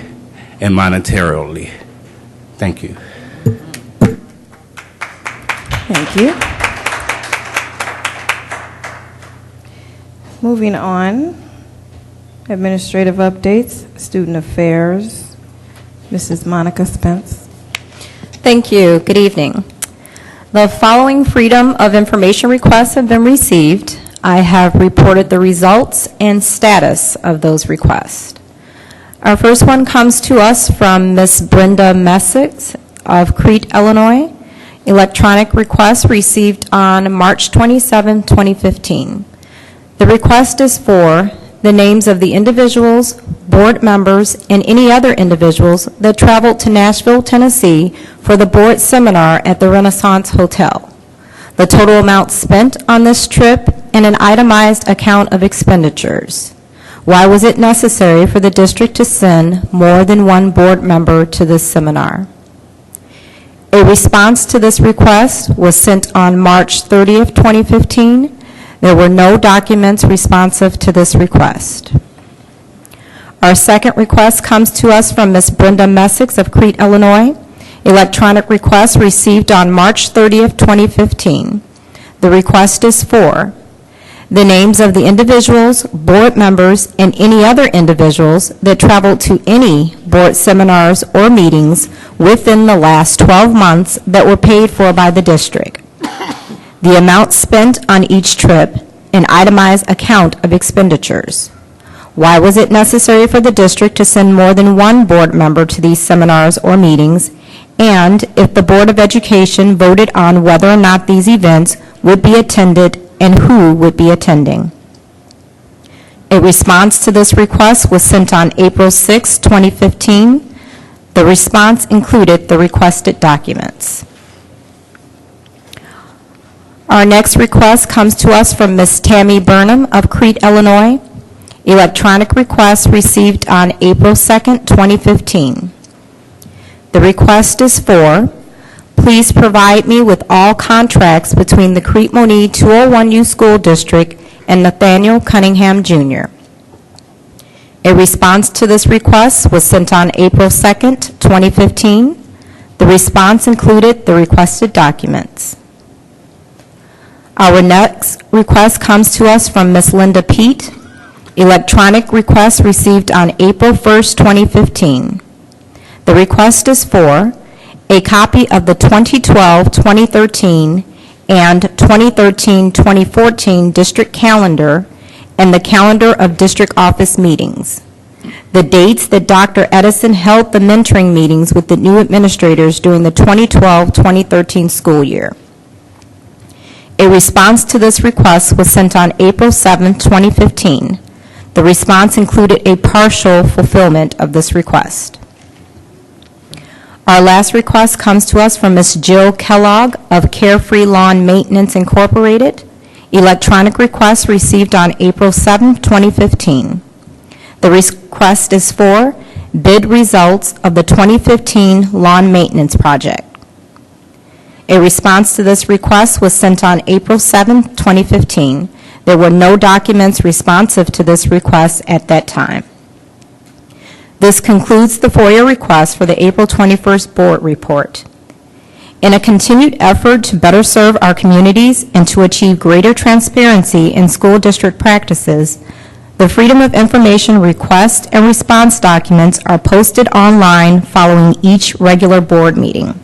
and monetarily. Thank you. Thank you. Moving on, administrative updates, student affairs, Mrs. Monica Spence. Thank you. Good evening. The following Freedom of Information requests have been received. I have reported the results and status of those requests. Our first one comes to us from Ms. Brenda Messick of Crete, Illinois. Electronic request received on March 27, 2015. The request is for the names of the individuals, board members, and any other individuals that traveled to Nashville, Tennessee for the board seminar at the Renaissance Hotel, the total amount spent on this trip, and an itemized account of expenditures. Why was it necessary for the district to send more than one board member to this seminar? A response to this request was sent on March 30th, 2015. There were no documents responsive to this request. Our second request comes to us from Ms. Brenda Messick of Crete, Illinois. Electronic request received on March 30th, 2015. The request is for the names of the individuals, board members, and any other individuals that traveled to any board seminars or meetings within the last 12 months that were paid for by the district. The amount spent on each trip, an itemized account of expenditures. Why was it necessary for the district to send more than one board member to these seminars or meetings? And if the Board of Education voted on whether or not these events would be attended and who would be attending. A response to this request was sent on April 6, 2015. The response included the requested documents. Our next request comes to us from Ms. Tammy Burnham of Crete, Illinois. Electronic request received on April 2nd, 2015. The request is for, please provide me with all contracts between the Crete Monee 201U School District and Nathaniel Cunningham, Jr. A response to this request was sent on April 2nd, 2015. The response included the requested documents. Our next request comes to us from Ms. Linda Pete. Electronic request received on April 1st, 2015. The request is for a copy of the 2012-2013 and 2013-2014 district calendar and the calendar of district office meetings. The dates that Dr. Edison held the mentoring meetings with the new administrators during the 2012-2013 school year. A response to this request was sent on April 7, 2015. The response included a partial fulfillment of this request. Our last request comes to us from Ms. Jill Kellogg of Carefree Lawn Maintenance Incorporated. Electronic request received on April 7, 2015. The request is for bid results of the 2015 lawn maintenance project. A response to this request was sent on April 7, 2015. There were no documents responsive to this request at that time. This concludes the FOIA request for the April 21st board report. In a continued effort to better serve our communities and to achieve greater transparency in school district practices, the Freedom of Information request and response documents are posted online following each regular board meeting.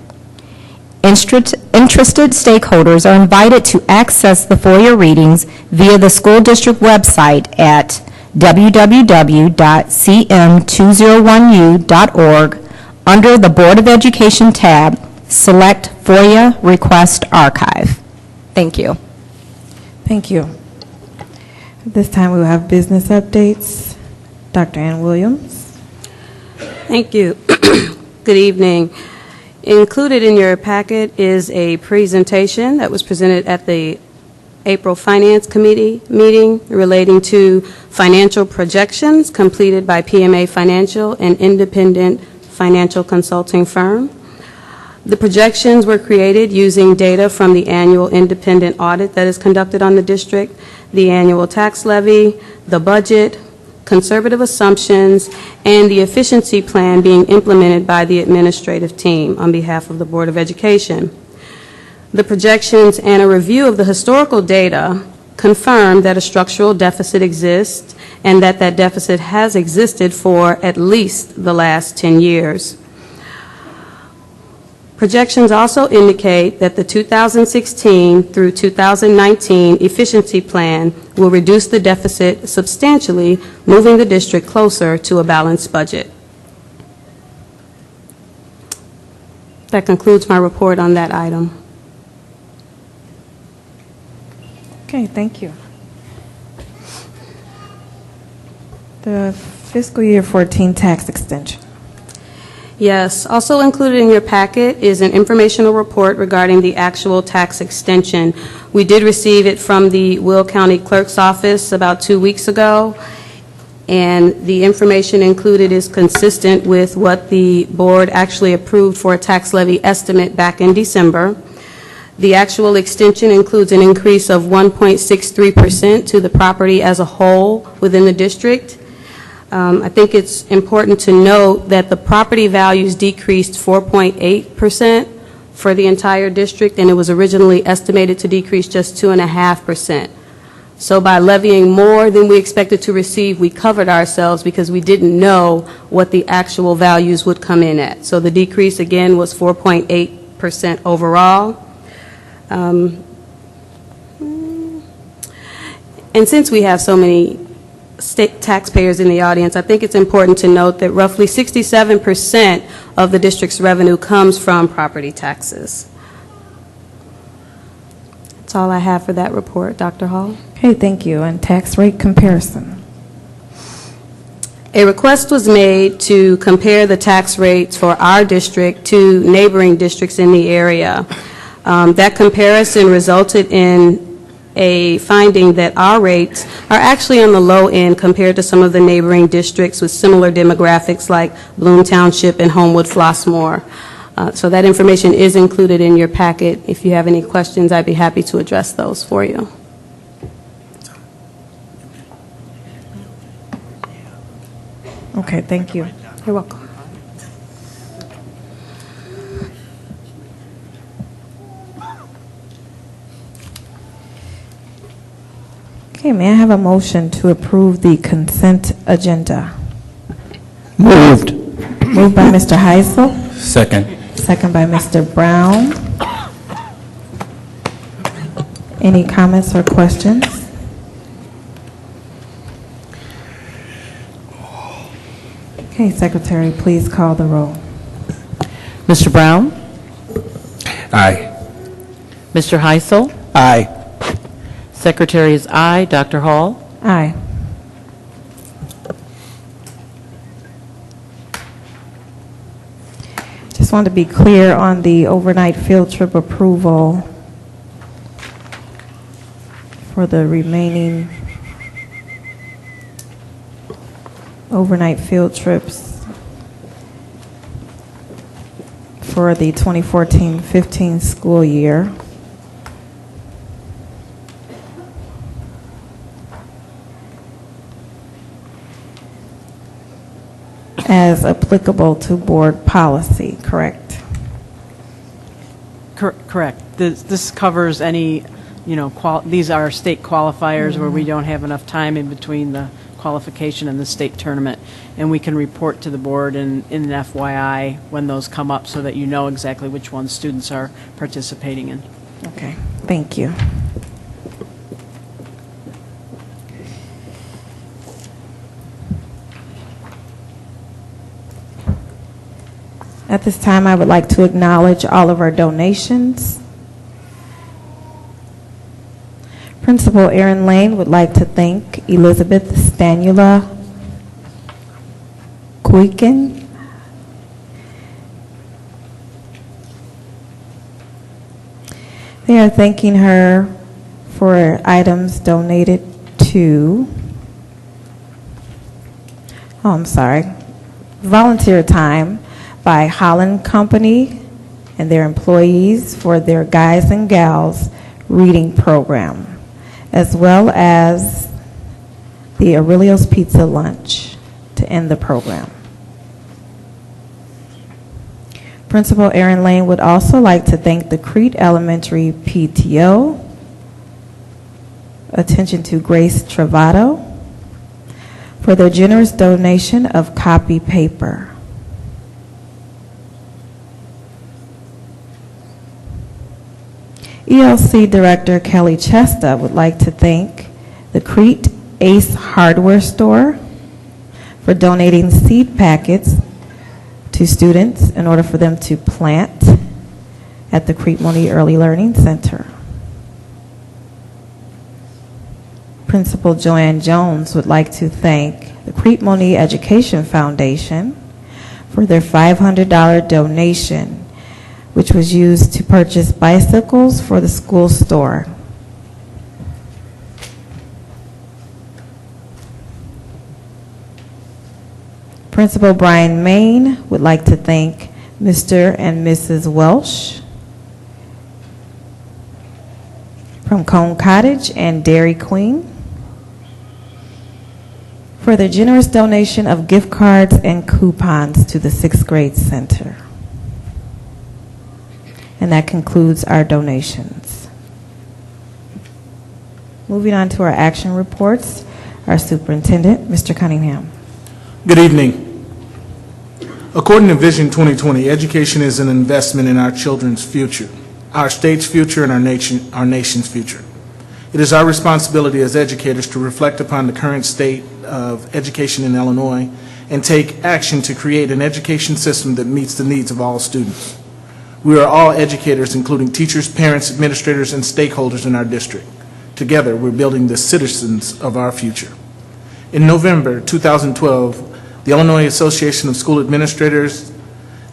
Interested stakeholders are invited to access the FOIA readings via the school district website at www.cm201u.org under the Board of Education tab. Select FOIA Request Archive. Thank you. Thank you. At this time, we will have business updates. Dr. Ann Williams. Thank you. Good evening. Included in your packet is a presentation that was presented at the April Finance Committee meeting relating to financial projections completed by PMA Financial, an independent financial consulting firm. The projections were created using data from the annual independent audit that is conducted on the district, the annual tax levy, the budget, conservative assumptions, and the efficiency plan being implemented by the administrative team on behalf of the Board of Education. The projections and a review of the historical data confirm that a structural deficit exists and that that deficit has existed for at least the last 10 years. Projections also indicate that the 2016 through 2019 efficiency plan will reduce the deficit substantially, moving the district closer to a balanced budget. That concludes my report on that item. Okay, thank you. The fiscal year 14 tax extension. Yes, also included in your packet is an informational report regarding the actual tax extension. We did receive it from the Will County Clerk's Office about 2 weeks ago, and the information included is consistent with what the board actually approved for a tax levy estimate back in December. The actual extension includes an increase of 1.63% to the property as a whole within the district. I think it's important to note that the property values decreased 4.8% for the entire district, and it was originally estimated to decrease just 2.5%. So by levying more than we expected to receive, we covered ourselves because we didn't know what the actual values would come in at. So the decrease, again, was 4.8% overall. And since we have so many state taxpayers in the audience, I think it's important to note that roughly 67% of the district's revenue comes from property taxes. That's all I have for that report. Dr. Hall? Okay, thank you. And tax rate comparison. A request was made to compare the tax rates for our district to neighboring districts in the area. That comparison resulted in a finding that our rates are actually on the low end compared to some of the neighboring districts with similar demographics like Bloom Township and Homewood Flossmoor. So that information is included in your packet. If you have any questions, I'd be happy to address those for you. Okay, thank you. You're welcome. Okay, may I have a motion to approve the consent agenda? Moved. Moved by Mr. Heisel, Second. second by Mr. Brown. Any comments or questions? Okay, Secretary, please call the roll. Mr. Brown? Aye. Mr. Heisel? Aye. Secretary is aye. Dr. Hall? Aye. Just want to be clear on the overnight field trip approval for the remaining overnight field trips for the 2014-15 school year. As applicable to board policy, correct? Correct. This covers any, these are state qualifiers where we don't have enough time in between the qualification and the state tournament, and we can report to the board in an FYI when those come up so that you know exactly which ones students are participating in. Okay, thank you. At this time, I would like to acknowledge all of our donations. Principal Aaron Lane would like to thank Elizabeth Stanula Kuiken, they are thanking her for items donated to, volunteer time by Holland Company and their employees for their Guys and Gals reading program, as well as the Aurelio's Pizza lunch to end the program. Principal Aaron Lane would also like to thank the Crete Elementary PTO, attention to Grace Travato, for their generous donation of copy paper. ELC Director Kelly Chesta would like to thank the Crete Ace Hardware Store for donating seed packets to students in order for them to plant at the Crete Monee Early Learning Center. Principal Joanne Jones would like to thank the Crete Monee Education Foundation for their $500 donation, which was used to purchase bicycles for the school store. Principal Brian Main would like to thank Mr. and Mrs. Welsh from Cone Cottage and Dairy Queen for their generous donation of gift cards and coupons to the 6th grade center. And that concludes our donations. Moving on to our action reports, our superintendent, Mr. Cunningham. Good evening. According to Vision 2020, education is an investment in our children's future, our state's future, and our nation's future. It is our responsibility as educators to reflect upon the current state of education in Illinois and take action to create an education system that meets the needs of all students. We are all educators, including teachers, parents, administrators, and stakeholders in our district. Together, we're building the citizens of our future. In November 2012, The Illinois Association of School Administrators,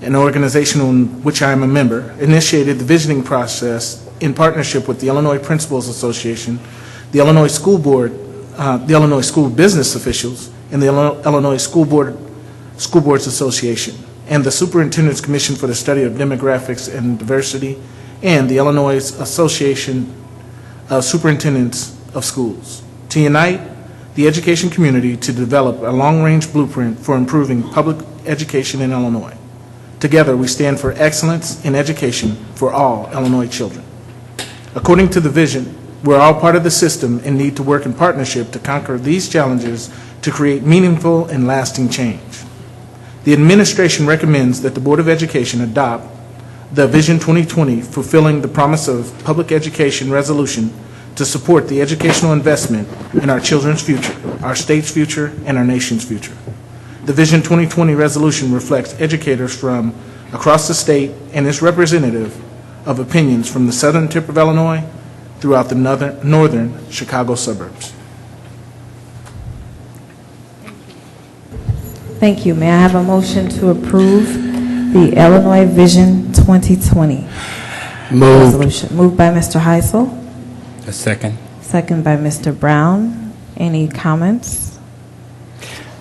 an organization in which I am a member, initiated the visioning process in partnership with the Illinois Principals Association, the Illinois School Board, the Illinois School Business Officials, and the Illinois School Boards Association, and the Superintendent's Commission for the Study of Demographics and Diversity, and the Illinois Association of Superintendents of Schools, to unite the education community to develop a long-range blueprint for improving public education in Illinois. Together, we stand for excellence in education for all Illinois children. According to the vision, we're all part of the system and need to work in partnership to conquer these challenges to create meaningful and lasting change. The administration recommends that the Board of Education adopt the Vision 2020 Fulfilling the Promise of Public Education resolution to support the educational investment in our children's future, our state's future, and our nation's future. The Vision 2020 resolution reflects educators from across the state and is representative of opinions from the southern tip of Illinois throughout the northern Chicago suburbs. Thank you. May I have a motion to approve the Illinois Vision 2020 resolution? Moved by Mr. Heisel. A second. Second by Mr. Brown. Any comments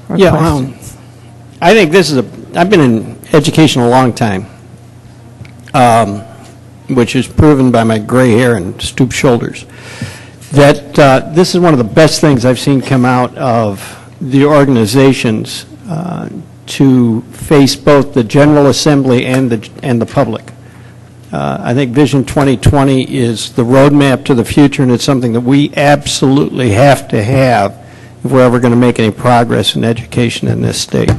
or Yeah, questions? I think this is I've been in education a long time, which is proven by my gray hair and stooped shoulders, that this is one of the best things I've seen come out of the organizations to face both the General Assembly and the public. I think Vision 2020 is the roadmap to the future, and it's something that we absolutely have to have if we're ever going to make any progress in education in this state.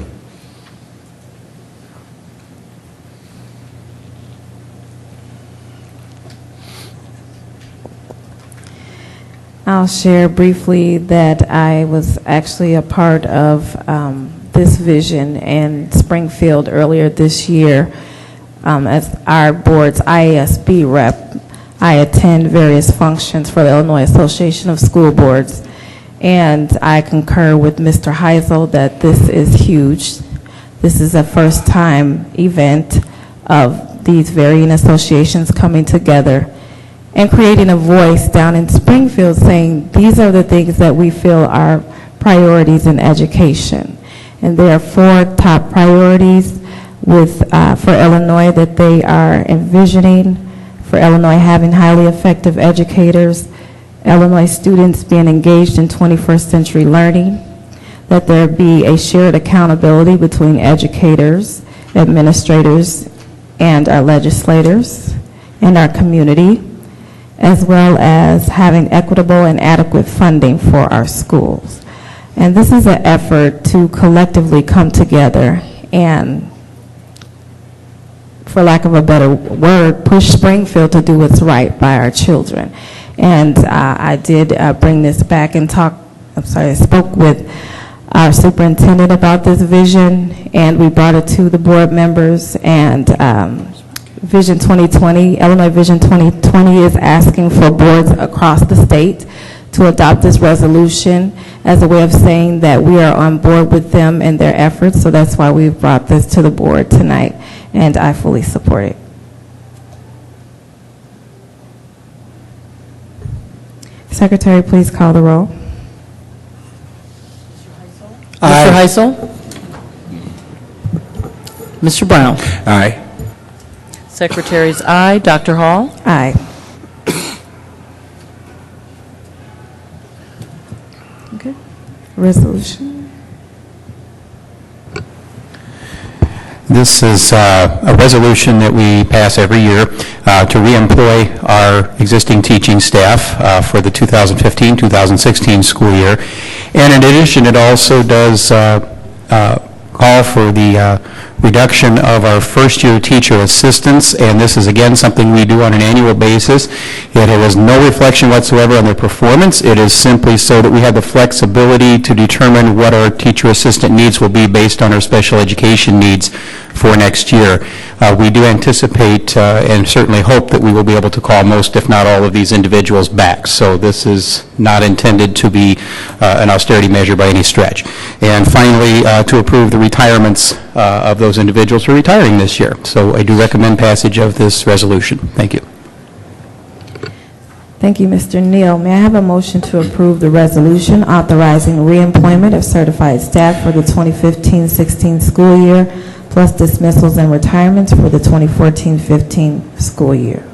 I'll share briefly that I was actually a part of this vision in Springfield earlier this year. As our board's IASB rep, I attend various functions for the Illinois Association of School Boards, and I concur with Mr. Heisel that this is huge. This is a first-time event of these varying associations coming together and creating a voice down in Springfield saying these are the things that we feel are priorities in education. And there are 4 top priorities for Illinois that they are envisioning, for Illinois having highly effective educators, Illinois students being engaged in 21st century learning, that there be a shared accountability between educators, administrators, and our legislators and our community, as well as having equitable and adequate funding for our schools. And this is an effort to collectively come together and, for lack of a better word, push Springfield to do what's right by our children. And I did bring this back and I spoke with our superintendent about this vision, and we brought it to the board members, and Vision 2020, Illinois Vision 2020 is asking for boards across the state to adopt this resolution as a way of saying that we are on board with them and their efforts. So that's why we've brought this to the board tonight, and I fully support it. Secretary, please call the roll. Mr. Heisel? Mr. Brown? Aye. Secretary's aye. Dr. Hall? Aye. Okay. Resolution. This is a resolution that we pass every year to reemploy our existing teaching staff for the 2015-2016 school year. And in addition, it also does call for the reduction of our first-year teacher assistants, and this is again something we do on an annual basis. It has no reflection whatsoever on their performance. It is simply so that we have the flexibility to determine what our teacher assistant needs will be based on our special education needs for next year. We do anticipate and certainly hope that we will be able to call most, if not all, of these individuals back. So this is not intended to be an austerity measure by any stretch. And finally, to approve the retirements of those individuals who are retiring this year. So I do recommend passage of this resolution. Thank you. Thank you, Mr. Neal. May I have a motion to approve the resolution authorizing reemployment of certified staff for the 2015-16 school year, plus dismissals and retirements for the 2014-15 school year?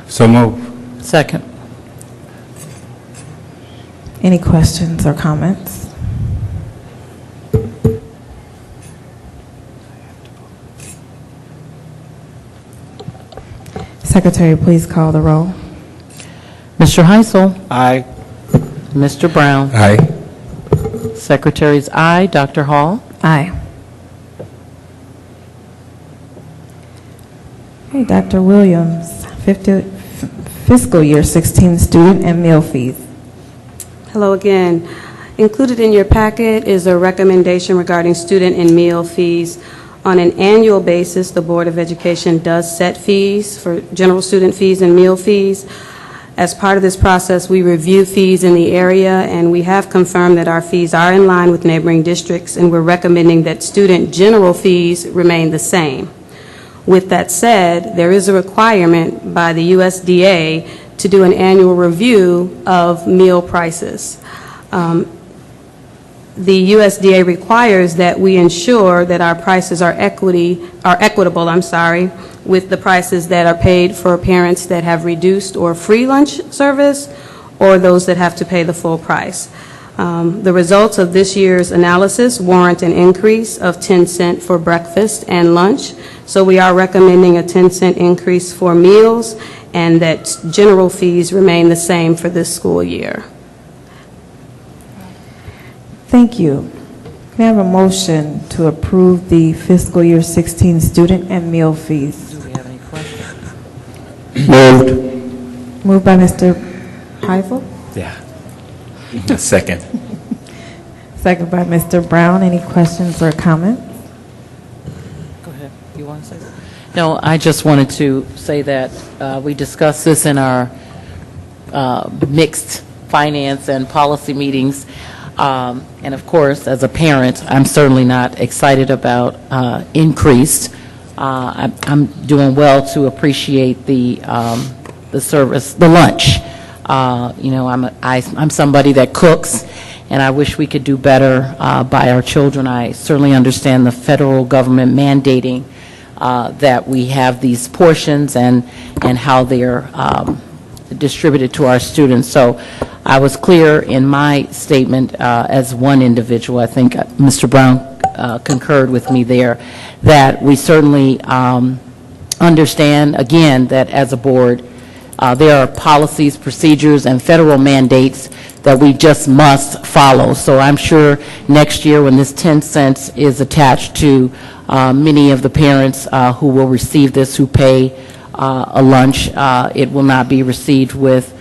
So move. Second. Any questions or comments? Secretary, please call the roll. Mr. Heisel. Aye. Mr. Brown. Aye. Secretary's aye. Dr. Hall. Aye. Okay, Dr. Williams, fiscal year 16 student and meal fees. Hello again. Included in your packet is a recommendation regarding student and meal fees. On an annual basis, the Board of Education does set fees for general student fees and meal fees. As part of this process, we review fees in the area, and we have confirmed that our fees are in line with neighboring districts, and we're recommending that student general fees remain the same. With that said, there is a requirement by the USDA to do an annual review of meal prices. The USDA requires that we ensure that our prices are equitable, with the prices that are paid for parents that have reduced or free lunch service, or those that have to pay the full price. The results of this year's analysis warrant an increase of 10 cents for breakfast and lunch, so we are recommending a 10-cent increase for meals, and that general fees remain the same for this school year. Thank you. Can I have a motion to approve the fiscal year 16 student and meal fees? Do we have any questions? Moved. Moved by Mr. Heisel, Yeah. Second. second by Mr. Brown. Any questions or comments? Go ahead. You want to say something? No, I just wanted to say that we discussed this in our mixed finance and policy meetings. And of course, as a parent, I'm certainly not excited about increased. I'm doing well to appreciate the service, the lunch. I'm somebody that cooks, and I wish we could do better by our children. I certainly understand the federal government mandating that we have these portions and how they're distributed to our students. So I was clear in my statement as one individual. I think Mr. Brown concurred with me there, that we certainly understand, again, that as a board, there are policies, procedures, and federal mandates that we just must follow. So I'm sure next year when this 10 cents is attached to many of the parents who will receive this, who pay a lunch, it will not be received with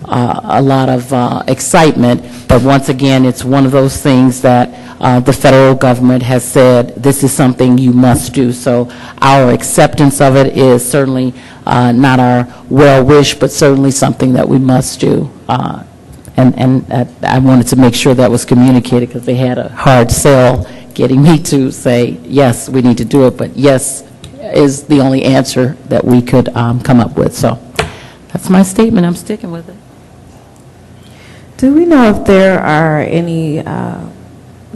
a lot of excitement. But once again, it's one of those things that the federal government has said, this is something you must do. So our acceptance of it is certainly not our well wish, but certainly something that we must do. And I wanted to make sure that was communicated, because they had a hard sell getting me to say, yes, we need to do it, but yes is the only answer that we could come up with. So that's my statement. I'm sticking with it. Do we know if there are any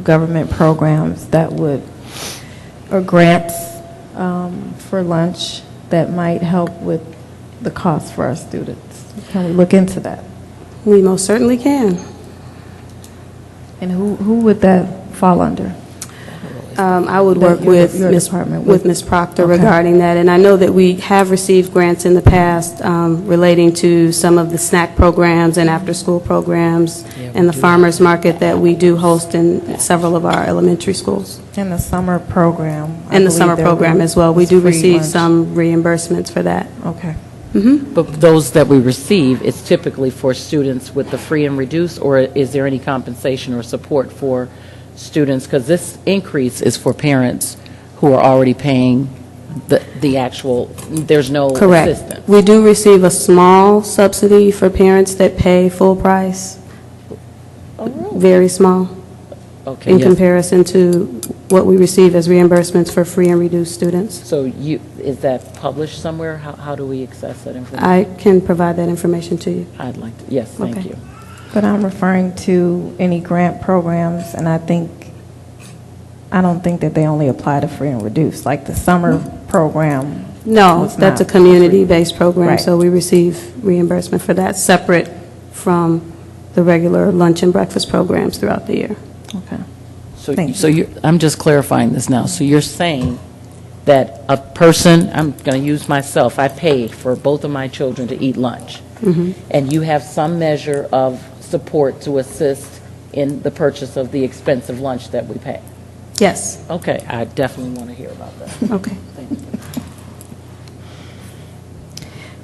government programs that would, or grants for lunch that might help with the cost for our students? Can we look into that? We most certainly can. And who would that fall under? I would work with your Ms. department with Ms. Proctor Okay. regarding that. And I know that we have received grants in the past relating to some of the snack programs and after-school programs and the farmers market that we do host in several of our elementary schools. And the summer program. I And the believe summer there program as well. We was do free receive lunch. some reimbursements for that. Okay. But those that we receive, it's typically for students with the free and reduced, or is there any compensation or support for students? Because this increase is for parents who are already paying the actual, there's no Correct. assistance. We do receive a small subsidy for parents that pay full price. Very small. Okay, In yes. comparison to what we receive as reimbursements for free and reduced students. So is that published somewhere? How do we access that information? I can provide that information to you. I'd like to, yes, thank Okay. you. But I'm referring to any grant programs, and I don't think that they only apply to free and reduced, like the summer program. No, was that's a not community-based program, Right. so we receive reimbursement for that, separate from the regular lunch and breakfast programs throughout the year. Okay. So I'm just clarifying this now. So you're saying that a person, I'm going to use myself, I paid for both of my children to eat lunch, and you have some measure of support to assist in the purchase of the expensive lunch that we pay? Yes. Okay, I definitely want to hear about that. Okay. Thank you.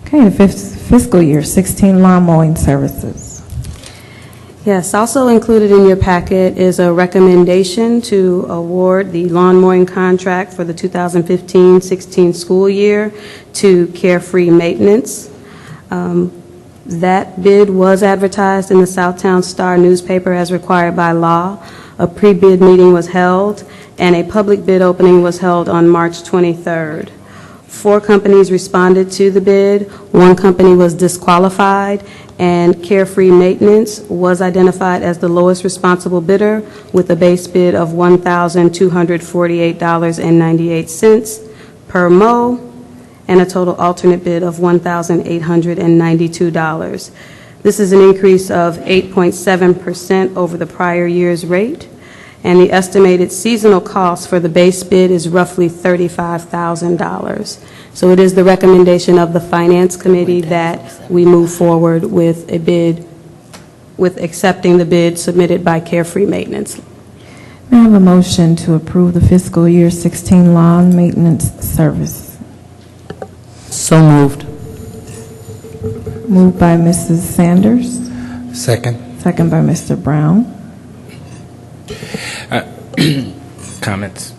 Okay, the fiscal year 16 lawn mowing services. Yes, also included in your packet is a recommendation to award the lawn mowing contract for the 2015-16 school year to Carefree Maintenance. That bid was advertised in the Southtown Star newspaper as required by law. A pre-bid meeting was held, and a public bid opening was held on March 23rd. 4 companies responded to the bid. 1 company was disqualified, and Carefree Maintenance was identified as the lowest responsible bidder with a base bid of $1,248.98 per mow and a total alternate bid of $1,892. This is an increase of 8.7% over the prior year's rate, and the estimated seasonal cost for the base bid is roughly $35,000. So it is the recommendation of the Finance Committee that we move forward with a bid, with accepting the bid submitted by Carefree Maintenance. May I have a motion to approve the fiscal year 16 lawn maintenance service? So moved. Moved by Mrs. Sanders, Second. second by Mr. Brown. Comments?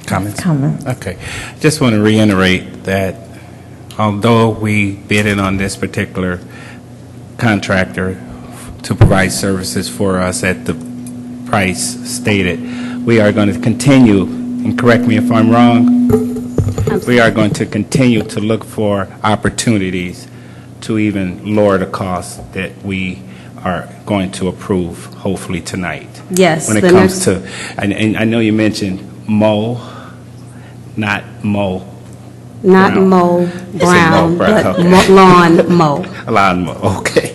Comments. Okay. Just want to reiterate that although we bidded on this particular contractor to provide services for us at the price stated, we are going to continue, and correct me if I'm wrong, we are going to continue to look for opportunities to even lower the cost that we are going to approve, hopefully tonight. Yes. When it comes to, and I know you mentioned mow, not mow. Not Brown. mow You said brown, mow brown, but okay. lawn mow. Lawn mow, okay.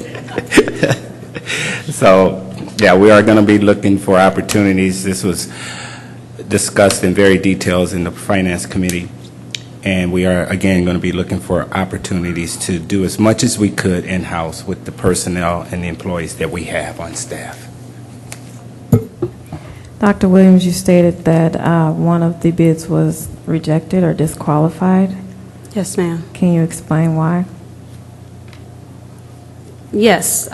So, yeah, we are going to be looking for opportunities. This was discussed in very details in the Finance Committee, and we are, again, going to be looking for opportunities to do as much as we could in-house with the personnel and the employees that we have on staff. Dr. Williams, you stated that one of the bids was rejected or disqualified. Yes, ma'am. Can you explain why? Yes.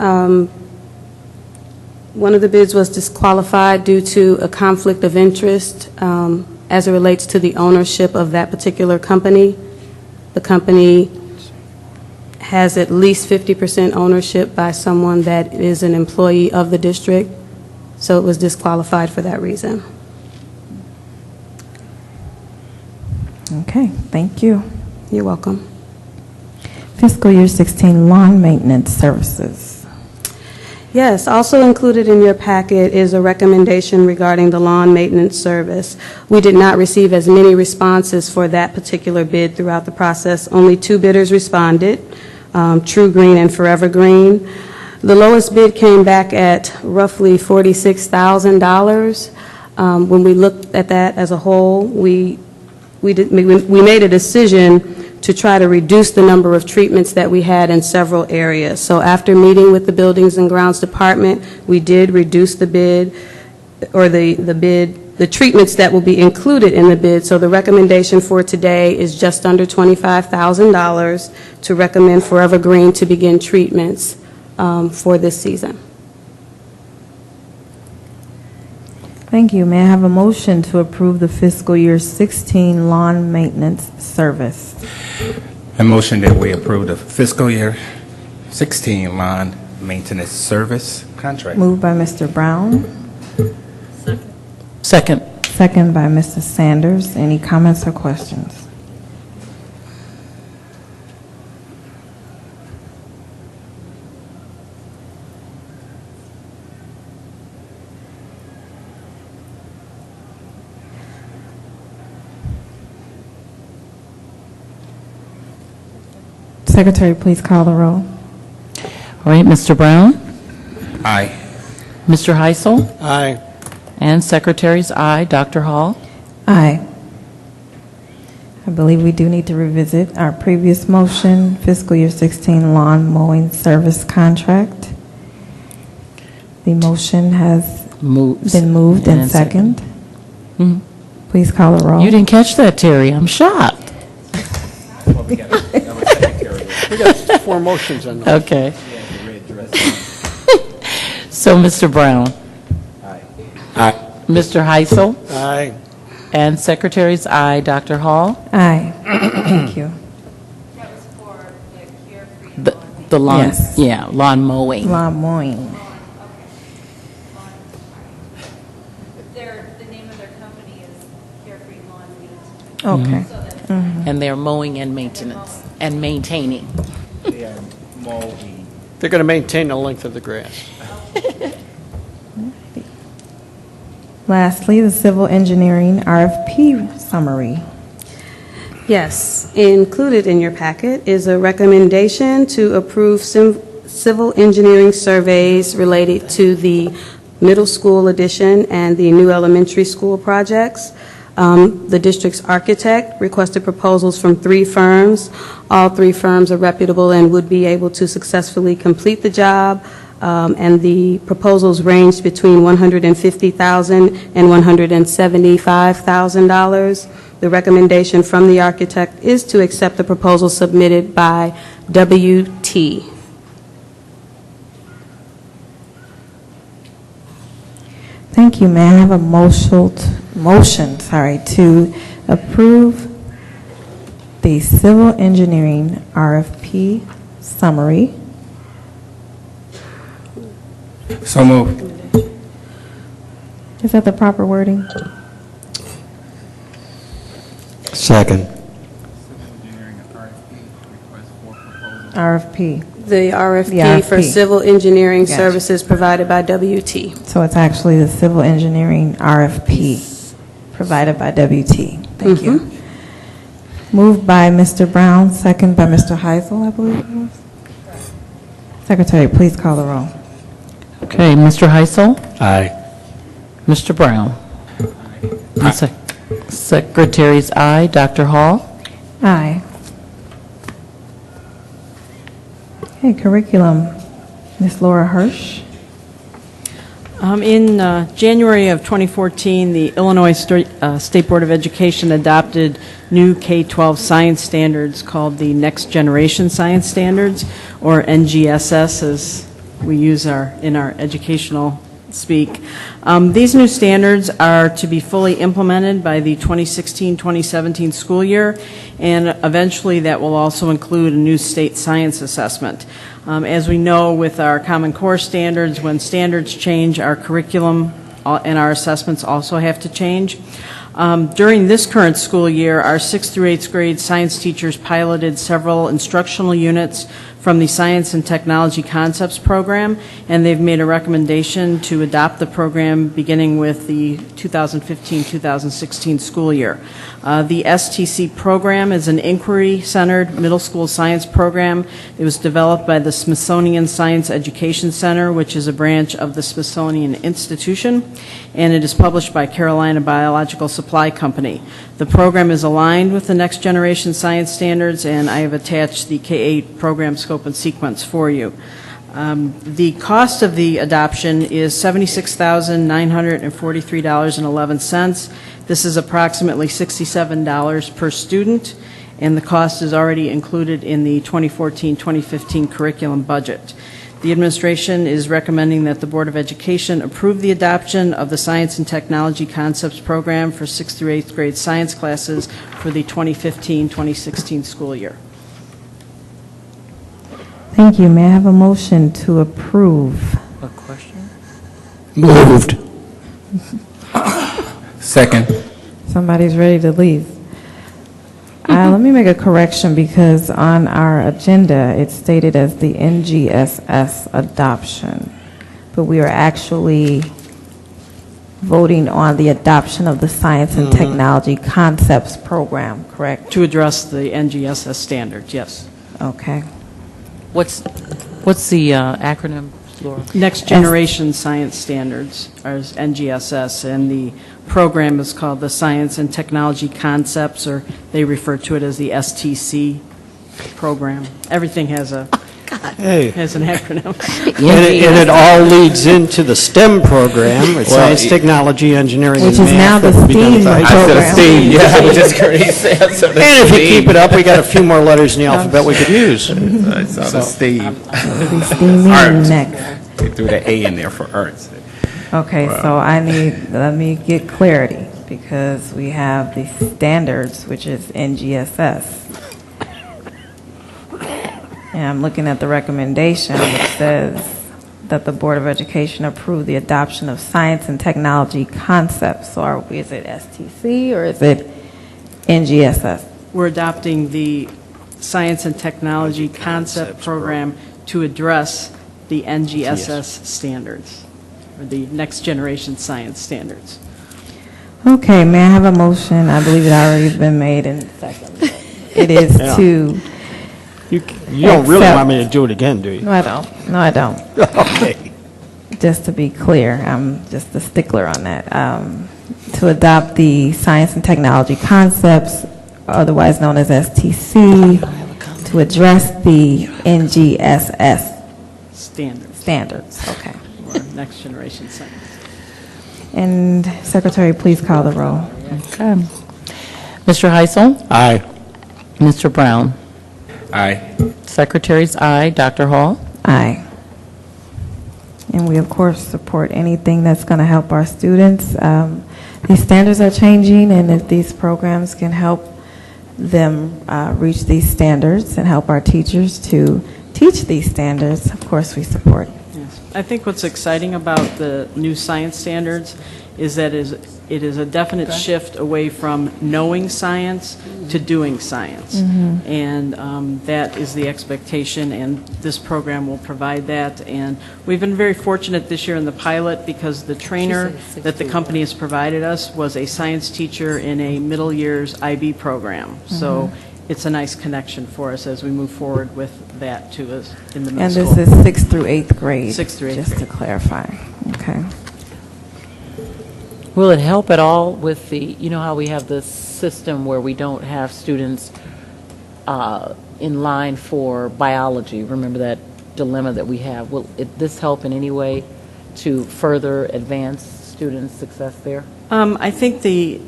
One of the bids was disqualified due to a conflict of interest as it relates to the ownership of that particular company. The company has at least 50% ownership by someone that is an employee of the district, so it was disqualified for that reason. Okay, thank you. You're welcome. Fiscal year 16 lawn maintenance services. Yes, also included in your packet is a recommendation regarding the lawn maintenance service. We did not receive as many responses for that particular bid throughout the process. Only 2 bidders responded, True Green and Forever Green. The lowest bid came back at roughly $46,000. When we looked at that as a whole, we made a decision to try to reduce the number of treatments that we had in several areas. So after meeting with the Buildings and Grounds Department, we did reduce the bid, or the treatments that will be included in the bid. So the recommendation for today is just under $25,000 to recommend Forever Green to begin treatments for this season. Thank you. May I have a motion to approve the fiscal year 16 lawn maintenance service? A motion that we approve the fiscal year 16 lawn maintenance service contract. Moved by Mr. Brown. Second. Second by Mr. Sanders. Any comments or questions? Secretary, please call the roll. All right, Mr. Brown? Aye. Mr. Heisel? Aye. And Secretary's aye. Dr. Hall? Aye. I believe we do need to revisit our previous motion, fiscal year 16 lawn mowing service contract. The motion has been moved and second. Mhm. Please call the roll. You didn't catch that, Terry. I'm shocked. We got 4 motions on that. Okay. So, Mr. Brown? Aye. Mr. Heisel? Aye. And Secretary's aye. Dr. Hall? Aye. Thank you. The lawn, Yes. yeah, lawn mowing. Lawn mowing. The name of their company is Carefree Lawn Meat. Okay. And they're mowing and maintenance, and maintaining. They are mowing. They're going to maintain the length of the grass. Lastly, the civil engineering RFP summary. Yes, included in your packet is a recommendation to approve civil engineering surveys related to the middle school addition and the new elementary school projects. The district's architect requested proposals from 3 firms. All 3 firms are reputable and would be able to successfully complete the job. And the proposals ranged between $150,000 and $175,000. The recommendation from the architect is to accept the proposal submitted by WT. Thank you. May I have a motion to approve the civil engineering RFP summary? So moved. Is that the proper wording? Second. RFP. The RFP The for RFP. civil engineering Gotcha. services provided by WT. So it's actually the civil engineering RFP provided by WT. Thank you. Moved by Mr. Brown, second by Mr. Heisel, I believe it was. Secretary, please call the roll. Okay, Mr. Heisel? Aye. Mr. Brown? And Secretary's aye. Dr. Hall? Aye. Okay, curriculum. Ms. Laura Hirsch. In January of 2014, the Illinois State Board of Education adopted new K-12 science standards called the Next Generation Science Standards, or NGSS as we use in our educational speak. These new standards are to be fully implemented by the 2016-2017 school year, and eventually that will also include a new state science assessment. As we know, with our Common Core standards, when standards change, our curriculum and our assessments also have to change. During this current school year, our 6th through 8th grade science teachers piloted several instructional units from the Science and Technology Concepts Program, and they've made a recommendation to adopt the program beginning with the 2015-2016 school year. The STC program is an inquiry-centered middle school science program. It was developed by the Smithsonian Science Education Center, which is a branch of the Smithsonian Institution, and it is published by Carolina Biological Supply Company. The program is aligned with the Next Generation Science Standards, and I have attached the K-8 program scope and sequence for you. The cost of the adoption is $76,943.11. This is approximately $67 per student, and the cost is already included in the 2014-2015 curriculum budget. The administration is recommending that the Board of Education approve the adoption of the Science and Technology Concepts Program for 6th through 8th grade science classes for the 2015-2016 school year. Thank you. May I have a motion to approve? A question? Moved. Second. Somebody's ready to leave. Let me make a correction because on our agenda it's stated as the NGSS adoption, but we are actually voting on the adoption of the Science and Technology Concepts Program, correct? To address the NGSS standards, yes. Okay. What's the acronym, Laura? Next Generation Science Standards, or NGSS, and the program is called the Science and Technology Concepts, or they refer to it as the STC program. Everything has a has an acronym. And it all leads into the STEM program, with science, technology, engineering, Which and is math. now the that will be done STEAM at the high program. school. I said STEAM, yeah, I was just going to say. I said And if you STEAM. keep it up, we got a few more letters in the alphabet we could use. I saw the STEAM. Steaming Arts. next. They threw the A in there for arts. Okay, so let me get clarity because we have the standards, which is NGSS. And I'm looking at the recommendation, which says that the Board of Education approve the adoption of science and technology concepts. So is it STC or is it NGSS? We're adopting the Science and Technology Concept Program to address the NGSS standards, or the Next Generation Science Standards. Okay, may I have a motion? I believe it already has been made and seconded. It is to... You don't really Accept. want me to do it again, do you? No, I don't. No, I don't. Okay. Just to be clear, I'm just a stickler on that. To adopt the Science and Technology Concepts, otherwise known as STC, to address the NGSS standards. Okay. Or Next Generation Science. And Secretary, please call the roll. Okay. Mr. Heisel? Aye. Mr. Brown? Aye. Secretary's aye. Dr. Hall? Aye. And we, of course, support anything that's going to help our students. These standards are changing, and if these programs can help them reach these standards and help our teachers to teach these standards, of course, we support. Yes. I think what's exciting about the new science standards is that it is a definite shift away from knowing science to doing science. And that is the expectation, and this program will provide that. And we've been very fortunate this year in the pilot because the trainer that the company has provided us was a science teacher in a middle years IB program. So it's a nice connection for us as we move forward with that to us in the middle And school. this is 6th through 8th grade. 6th through 8th just grade. to clarify. Okay. Will it help at all with the, you know how we have this system where we don't have students in line for biology? Remember that dilemma that we have? Will this help in any way to further advance students' success there? I think the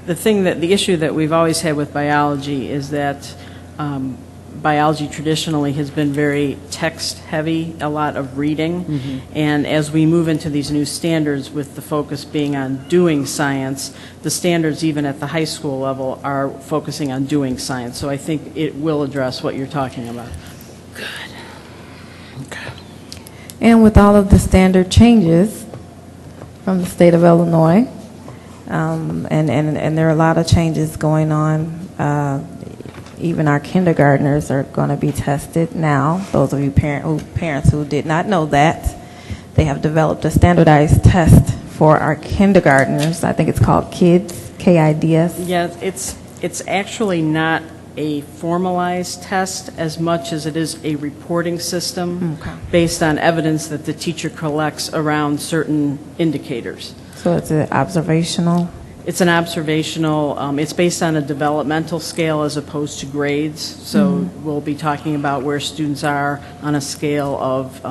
issue that we've always had with biology is that biology traditionally has been very text-heavy, a lot of reading. And as we move into these new standards with the focus being on doing science, the standards even at the high school level are focusing on doing science. So I think it will address what you're talking about. And with all of the standard changes from the state of Illinois, and there are a lot of changes going on, even our kindergartners are going to be tested now. Those of you parents who did not know that, they have developed a standardized test for our kindergartners. I think it's called KIDS, K-I-D-S. Yeah, it's actually not a formalized test as much as it is a reporting system based on evidence that the teacher collects around certain indicators. So it's an observational? It's an observational, it's based on a developmental scale as opposed to grades. So we'll be talking about where students are on a scale of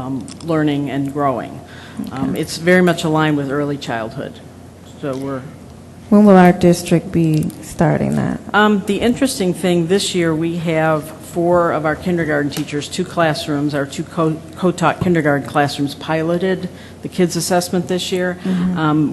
learning and growing. It's very much aligned with early childhood. So When will our district be starting that? The interesting thing, this year we have 4 of our kindergarten teachers, 2 classrooms, our 2 co-taught kindergarten classrooms piloted the kids assessment this year.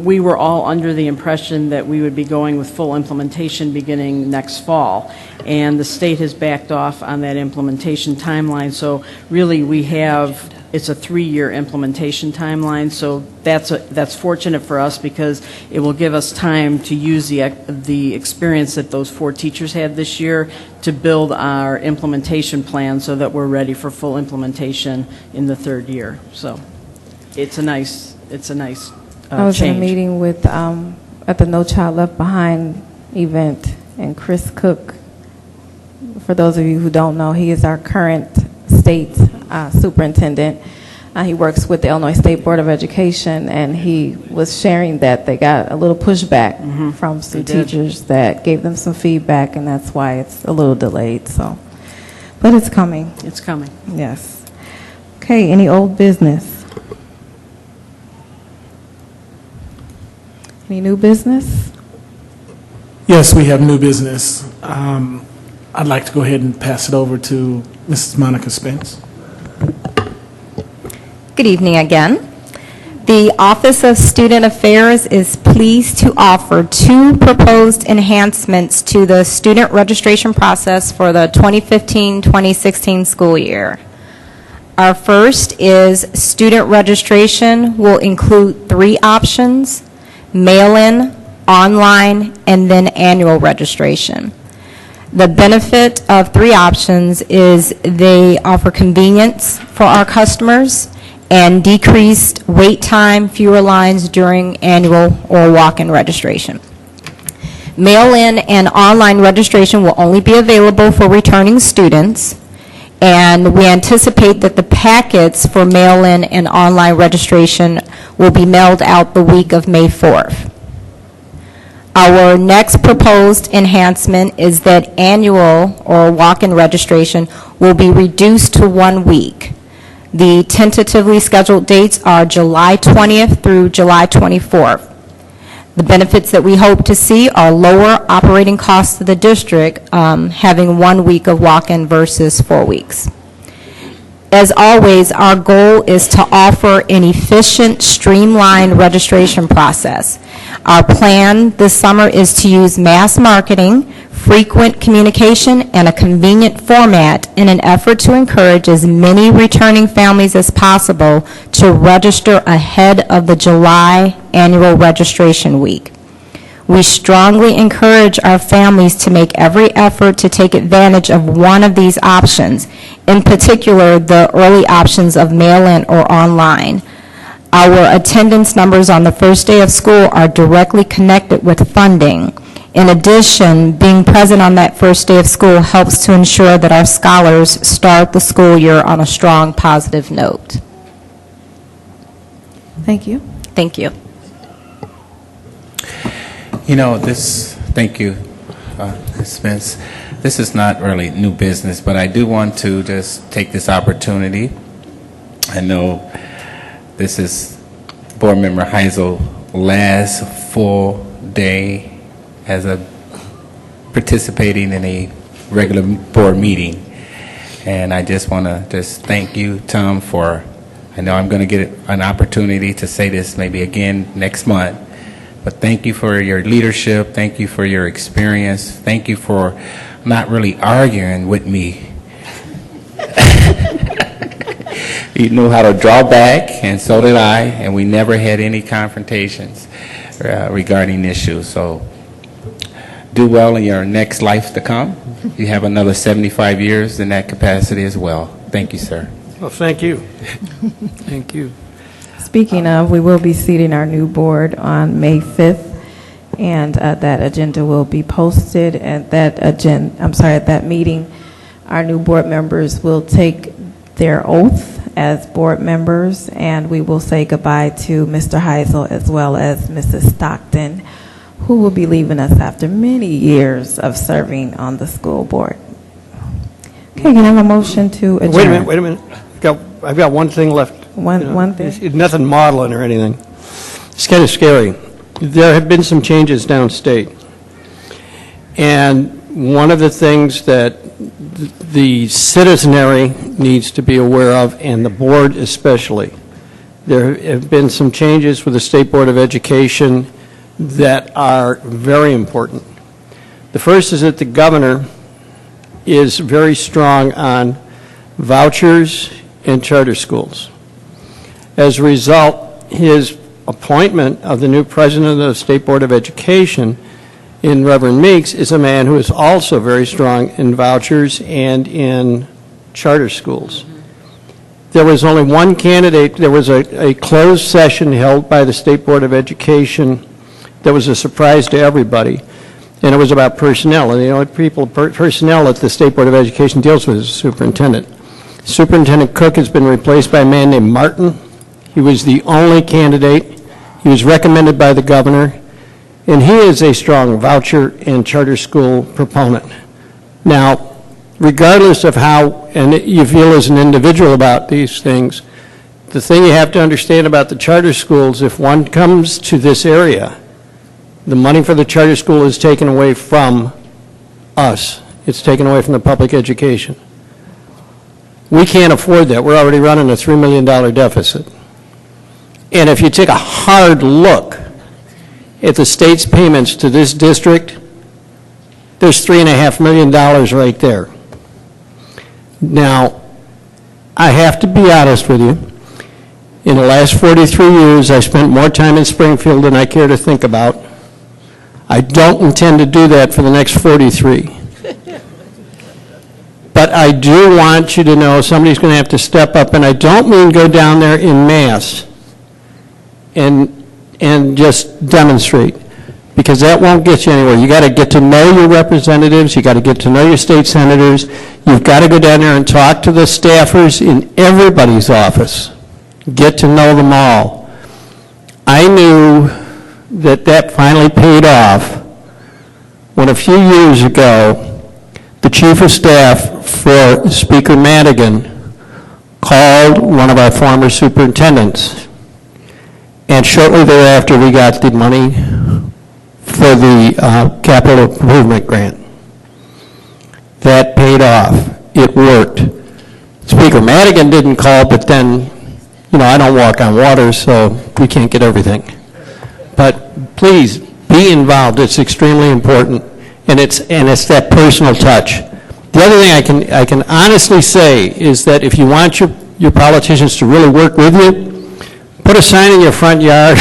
We were all under the impression that we would be going with full implementation beginning next fall, and the state has backed off on that implementation timeline. So really we have, it's a 3-year implementation timeline, so that's fortunate for us because it will give us time to use the experience that those 4 teachers had this year to build our implementation plan so that we're ready for full implementation in the 3rd year. So it's a nice I was in a change. meeting with, at the No Child Left Behind event, and Chris Cook, for those of you who don't know, he is our current state superintendent. He works with the Illinois State Board of Education, and he was sharing that they got a little pushback from some teachers that gave them some feedback, and that's why it's a little delayed. So, but it's coming. It's coming. Yes. Okay, any old business? Any new business? Yes, we have new business. I'd like to go ahead and pass it over to Mrs. Monica Spence. Good evening again. The Office of Student Affairs is pleased to offer 2 proposed enhancements to the student registration process for the 2015-2016 school year. Our first is student registration will include 3 options: mail-in, online, and then annual registration. The benefit of 3 options is they offer convenience for our customers and decreased wait time, fewer lines during annual or walk-in registration. Mail-in and online registration will only be available for returning students, and we anticipate that the packets for mail-in and online registration will be mailed out the week of May 4th. Our next proposed enhancement is that annual or walk-in registration will be reduced to 1 week. The tentatively scheduled dates are July 20th through July 24th. The benefits that we hope to see are lower operating costs to the district, having 1 week of walk-in versus 4 weeks. As always, our goal is to offer an efficient, streamlined registration process. Our plan this summer is to use mass marketing, frequent communication, and a convenient format in an effort to encourage as many returning families as possible to register ahead of the July annual registration week. We strongly encourage our families to make every effort to take advantage of one of these options, in particular the early options of mail-in or online. Our attendance numbers on the first day of school are directly connected with funding. In addition, being present on that first day of school helps to ensure that our scholars start the school year on a strong, positive note. Thank you. Thank you. You know, thank you, Ms. Spence. This is not really new business, but I do want to just take this opportunity. I know this is Board Member Heisel's last full day as participating in a regular board meeting. And I just want to just thank you, Tom, I know I'm going to get an opportunity to say this maybe again next month, but thank you for your leadership. Thank you for your experience. Thank you for not really arguing with me. You knew how to draw back, and so did I, and we never had any confrontations regarding issues. So do well in your next life to come. You have another 75 years in that capacity as well. Thank you, sir. Well, thank you. Thank you. Speaking of, we will be seating our new board on May 5th, and that agenda will be posted. At that meeting, our new board members will take their oath as board members, and we will say goodbye to Mr. Heisel as well as Mrs. Stockton, who will be leaving us after many years of serving on the school board. Okay, can I have a motion to adjourn? Wait a minute. I've got one thing left. One thing? It's nothing modeling or anything. It's kind of scary. There have been some changes downstate. And one of the things that the citizenry needs to be aware of, and the board especially, there have been some changes with the State Board of Education that are very important. The first is that the governor is very strong on vouchers and charter schools. As a result, his appointment of the new president of the State Board of Education in Reverend Meeks is a man who is also very strong in vouchers and in charter schools. There was only one candidate. There was a closed session held by the State Board of Education that was a surprise to everybody, and it was about personnel. And the only personnel that the State Board of Education deals with is the superintendent. Superintendent Cook has been replaced by a man named Martin. He was the only candidate. He was recommended by the governor, and he is a strong voucher and charter school proponent. Now, regardless of how you feel as an individual about these things, the thing you have to understand about the charter schools, if one comes to this area, the money for the charter school is taken away from us. It's taken away from the public education. We can't afford that. We're already running a $3 million deficit. And if you take a hard look at the state's payments to this district, there's $3.5 million right there. Now, I have to be honest with you. In the last 43 years, I spent more time in Springfield than I care to think about. I don't intend to do that for the next 43. But I do want you to know somebody's going to have to step up, and I don't mean go down there in mass and just demonstrate, because that won't get you anywhere. You got to get to know your representatives. You got to get to know your state senators. You've got to go down there and talk to the staffers in everybody's office. Get to know them all. I knew that finally paid off when a few years ago, the chief of staff for Speaker Madigan called one of our former superintendents, and shortly thereafter we got the money for the capital improvement grant. That paid off. It worked. Speaker Madigan didn't call, but then, I don't walk on water, so we can't get everything. But please, be involved. It's extremely important, and it's that personal touch. The other thing I can honestly say is that if you want your politicians to really work with you, put a sign in your front yard,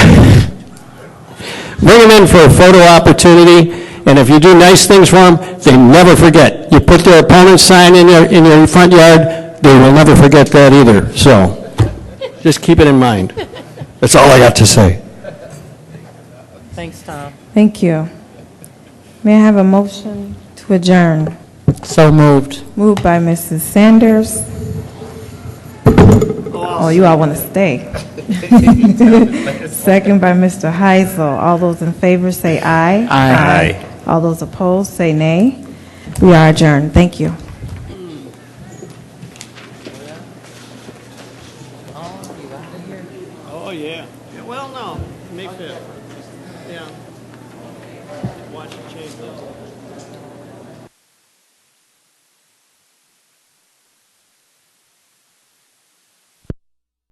bring them in for a photo opportunity, and if you do nice things for them, they never forget. You put their opponent's sign in your front yard, they will never forget that either. So just keep it in mind. That's all I got to say. Thanks, Tom. Thank you. May I have a motion to adjourn? So moved. Moved by Mrs. Sanders. Oh, you all want to stay. Second by Mr. Heisel. All those in favor say aye. Aye. All those opposed say nay. We are adjourned. Thank you. Oh, yeah. Well, no, May 5th. Yeah. Watch it change.